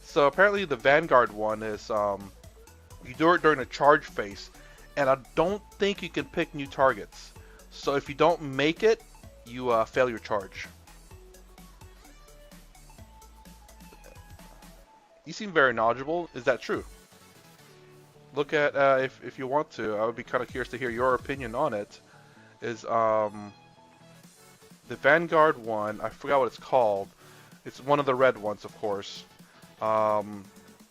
So apparently the Vanguard one is you do it during a charge phase, and I don't think you can pick new targets. So if you don't make it, you fail your charge. You seem very knowledgeable. Is that true? Look at if you want to. I would be kind of curious to hear your opinion on it. Is the Vanguard one? I forgot what it's called. It's one of the red ones, of course.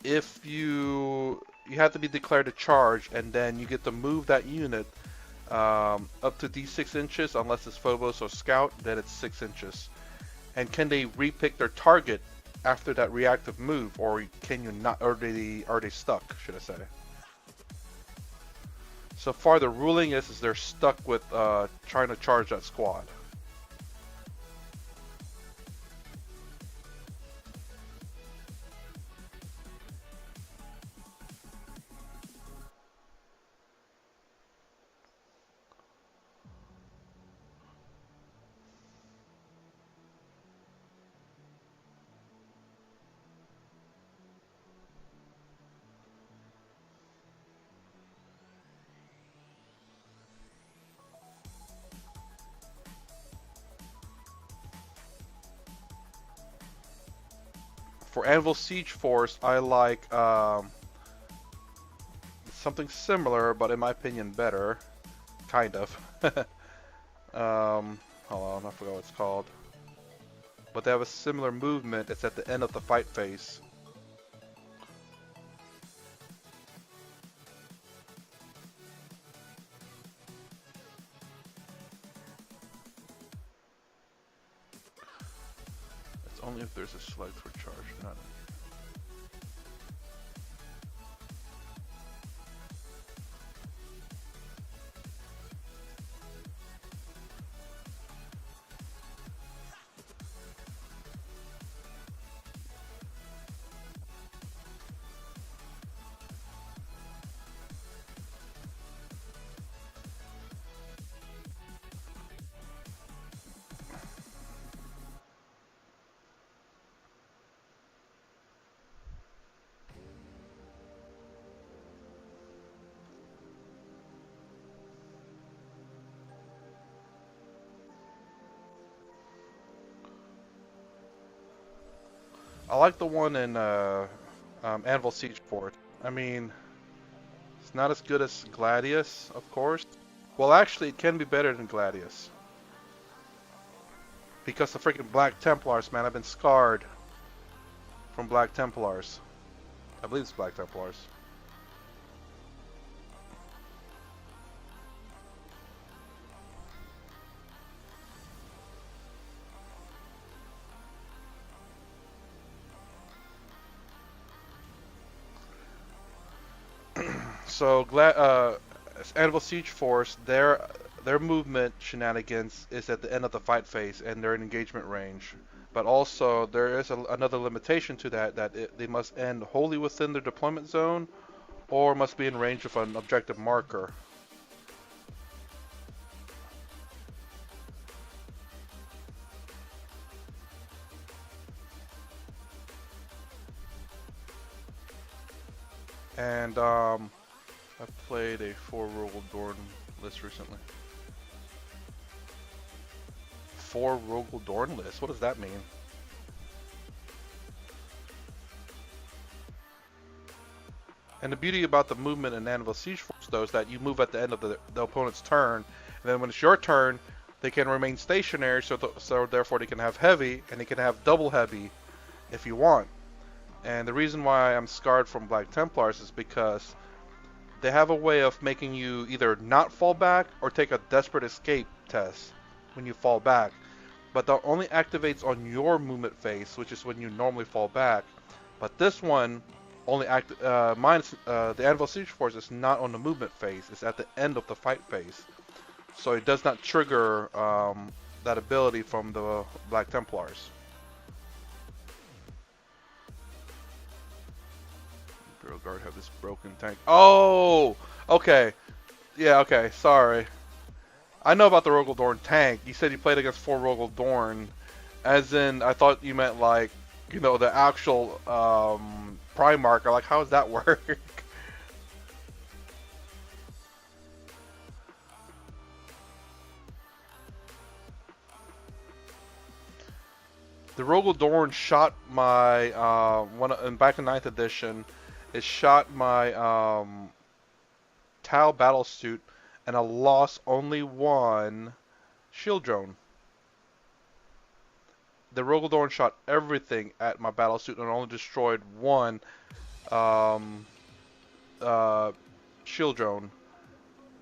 If you have to be declared a charge, and then you get to move that unit up to D6 inches, unless it's Phobos or Scout, then it's 6 inches. And can they repick their target after that reactive move, or can you not? Or are they stuck? Should I say? So far, the ruling is they're stuck with trying to charge that squad. For Anvil Siege Force, I like something similar, but in my opinion better. Kind of. Hold on, I forgot what it's called. But they have a similar movement. It's at the end of the fight phase. It's only if there's a select for charge, not. I like the one in Anvil Siege Force. I mean, it's not as good as Gladius, of course. Well, actually, it can be better than Gladius. Because the freaking Black Templars, man, I've been scarred from Black Templars. I believe it's Black Templars. So, Anvil Siege Force, their movement shenanigans is at the end of the fight phase, and they're in engagement range. But also, there is another limitation to that, they must end wholly within their deployment zone, or must be in range of an objective marker. And I played a 4 Rogel Dorn list recently. 4 Rogel Dorn list? What does that mean? And the beauty about the movement in Anvil Siege Force, though, is that you move at the end of the opponent's turn, and then when it's your turn, they can remain stationary, so therefore they can have heavy, and they can have double heavy if you want. And the reason why I'm scarred from Black Templars is because they have a way of making you either not fall back or take a desperate escape test when you fall back. But that only activates on your movement phase, which is when you normally fall back. But this one only the Anvil Siege Force is not on the movement phase; it's at the end of the fight phase, so it does not trigger that ability from the Black Templars. Imperial Guard have this broken tank. Oh, okay, yeah, okay. Sorry, I know about the Rogel Dorn tank. You said you played against 4 Rogel Dorn, as in I thought you meant like, you know, the actual Primarch. Like, how does that work? The Rogel Dorn shot my back in 9th edition. It shot my Tau battle suit, and I lost only 1 shield drone. The Rogel Dorn shot everything at my battle suit and only destroyed 1 shield drone,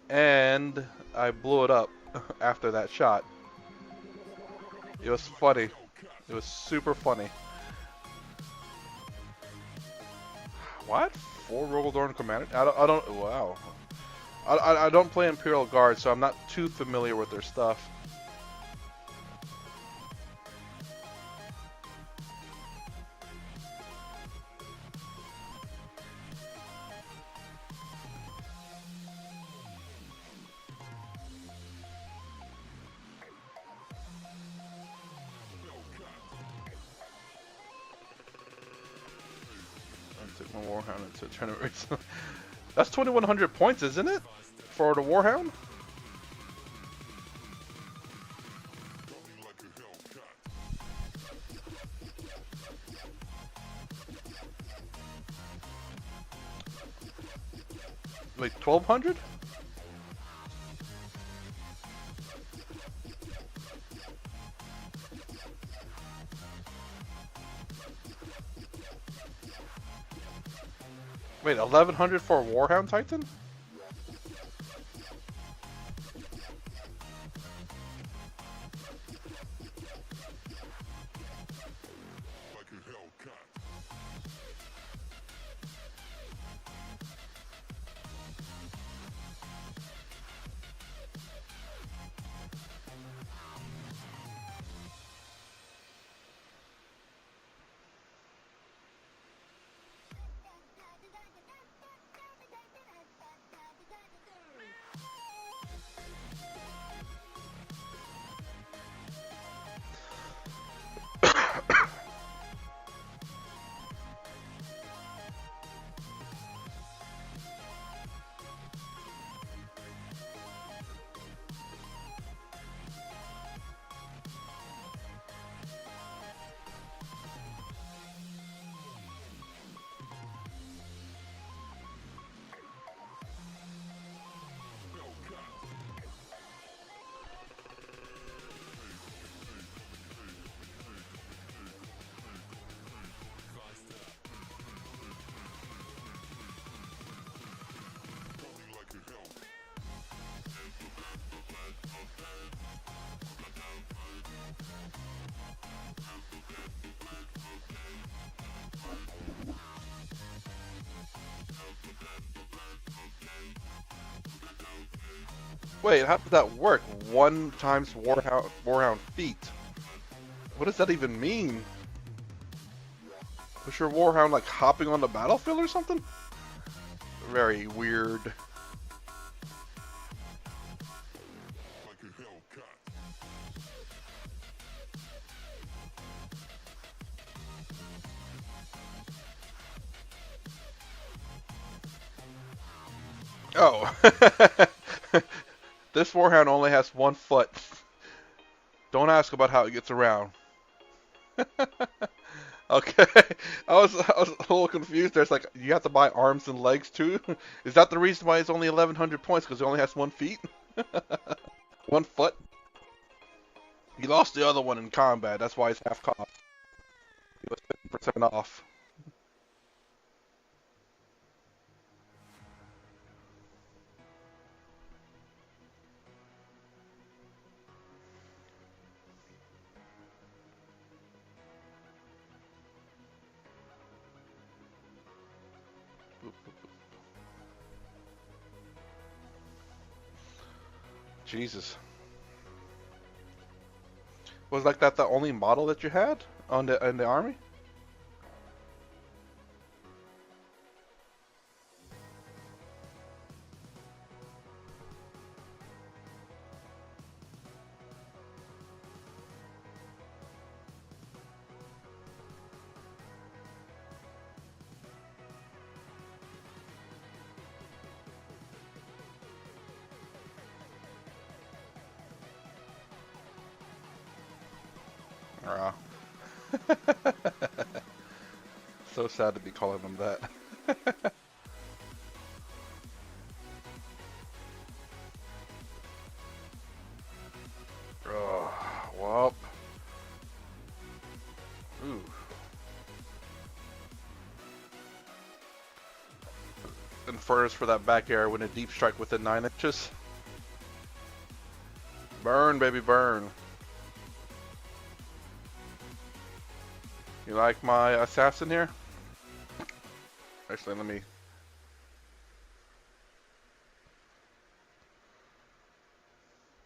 and I blew it up after that shot. It was funny. It was super funny. What? 4 Rogel Dorn commander? I don't. Wow. I don't play Imperial Guard, so I'm not too familiar with their stuff. Took my Warhound into a tournament. That's 2,100 points, isn't it? For the Warhound? Wait, 1,200? Wait, 1,100 for a Warhound Titan? Wait, how does that work? 1 times Warhound feet. What does that even mean? Was your Warhound like hopping on the battlefield or something? Very weird. Oh. This Warhound only has 1 foot. Don't ask about how it gets around. Okay. I was a little confused. There's like, you have to buy arms and legs too? Is that the reason why it's only 1,100 points? Because it only has 1 feet? 1 foot? He lost the other one in combat. That's why he's half cost. He was 50% off. Jesus. Was like that the only model that you had on the in the army? Ah. So sad to be calling them that. Oh, well. Ooh. And first for that back air when a deep strike within 9 inches. Burn, baby, burn. You like my assassin here? Actually, let me...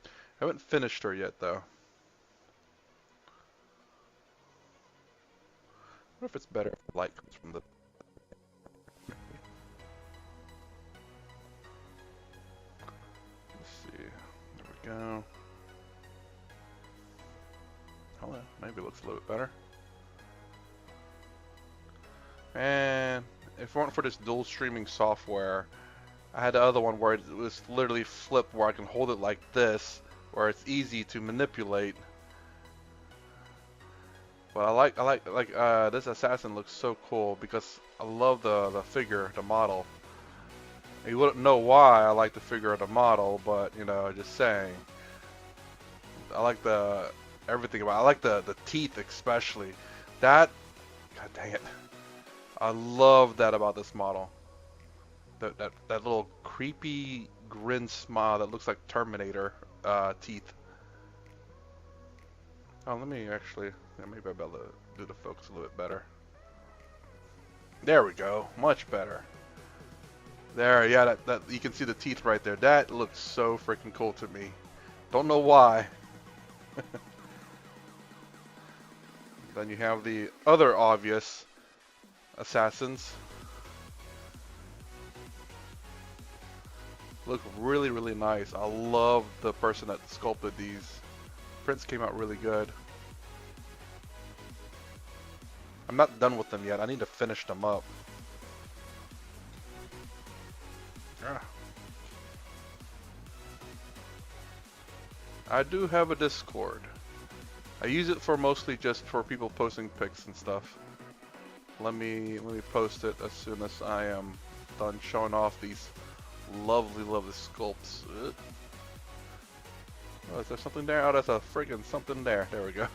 I haven't finished her yet, though. I wonder if it's better if the light comes from the... Let's see. There we go. Oh, yeah, maybe it looks a little bit better. And if it weren't for this dual streaming software, I had the other one where it was literally flipped, where I can hold it like this, where it's easy to manipulate. But I like this assassin looks so cool because I love the figure, the model. You wouldn't know why I like the figure of the model, but you know, just saying. I like the everything about it. I like the teeth especially. That, god dang it. I love that about this model. That little creepy grin smile that looks like Terminator teeth. Oh, let me actually, yeah, maybe I'll be able to do the focus a little bit better. There we go, much better. There, yeah, that you can see the teeth right there. That looks so freaking cool to me. Don't know why. Then you have the other obvious assassins. Look really, really nice. I love the person that sculpted these. Prints came out really good. I'm not done with them yet. I need to finish them up. Ah. I do have a Discord. I use it for mostly just for people posting pics and stuff. Let me post it as soon as I am done showing off these lovely sculpts. Oh, is there something there? Oh, that's a friggin' something there. There we go.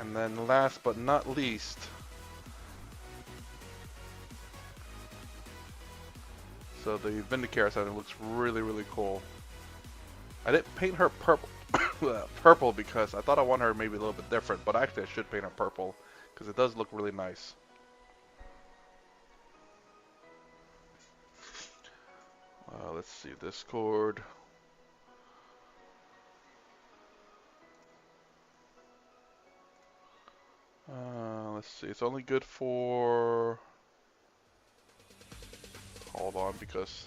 And then last but not least, so the Vindicator assassin looks really, really cool. I didn't paint her purple, purple because I thought I wanted her maybe a little bit different, but actually I should paint her purple because it does look really nice. Let's see, Discord. Let's see, it's only good for... Hold on, because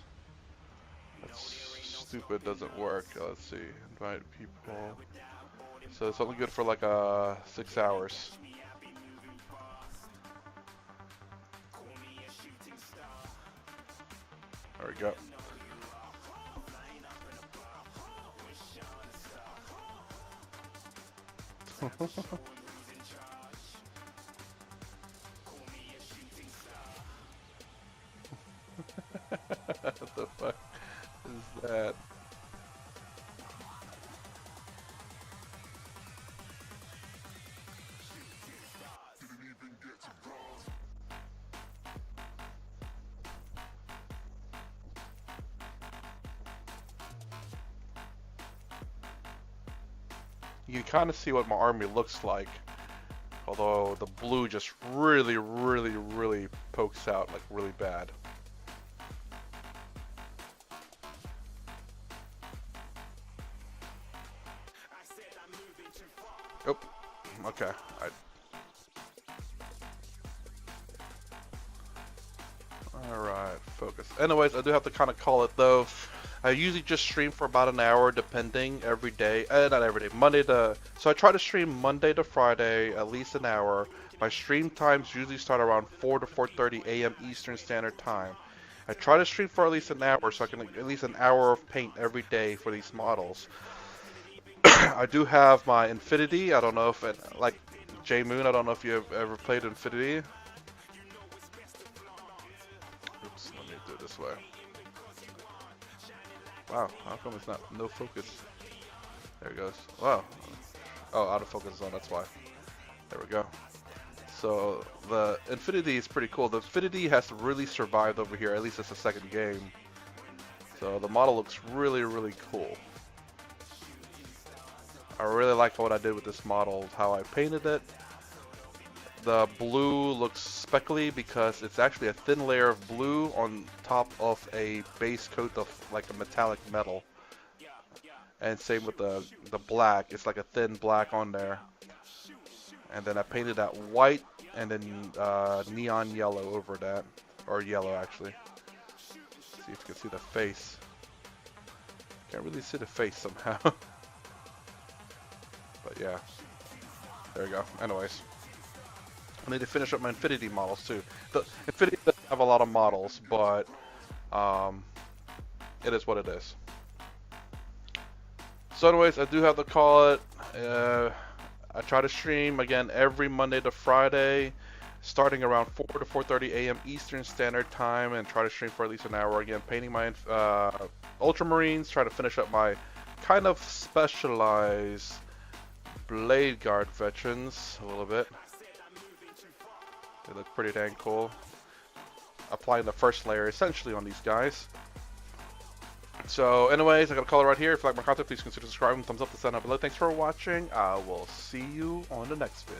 that's stupid, doesn't work. Let's see, invite people. So it's only good for like 6 hours. There we go. What the fuck is that? you kind of see what my army looks like. Although the blue just really, really, really pokes out like really bad. Oh, okay. Alright, focus. Anyways, I do have to kind of call it though. I usually just stream for about an hour depending every day. Not every day. So I try to stream Monday to Friday, at least an hour. My stream times usually start around 4 to 4:30 a.m. Eastern Standard Time. I try to stream for at least an hour so I can at least an hour of paint every day for these models. I do have my Infinity. I don't know if like J Moon, I don't know if you've ever played Infinity. Oops, let me do it this way. Wow, how come it's not no focus? There it goes. Wow. Oh, out of focus zone, that's why. There we go. So the Infinity is pretty cool. The Infinity has really survived over here, at least it's the second game. So the model looks really, really cool. I really like what I did with this model, how I painted it. The blue looks speckly because it's actually a thin layer of blue on top of a base coat of like a metallic metal. And same with the black, it's like a thin black on there. And then I painted that white and then neon yellow over that, or yellow actually. See if you can see the face. Can't really see the face somehow. But yeah, there you go. Anyways, I need to finish up my Infinity models too. The Infinity doesn't have a lot of models, but it is what it is. So anyways, I do have to call it. I try to stream again every Monday to Friday, starting around 4 to 4:30 a.m. Eastern Standard Time, and try to stream for at least an hour again, painting my Ultramarines, try to finish up my kind of specialized Blade Guard veterans a little bit. They look pretty dang cool. Applying the first layer essentially on these guys. So anyways, I gotta call it right here. If you like my content, please consider subscribing, thumbs up, the sign up below. Thanks for watching. I will see you on the next vid.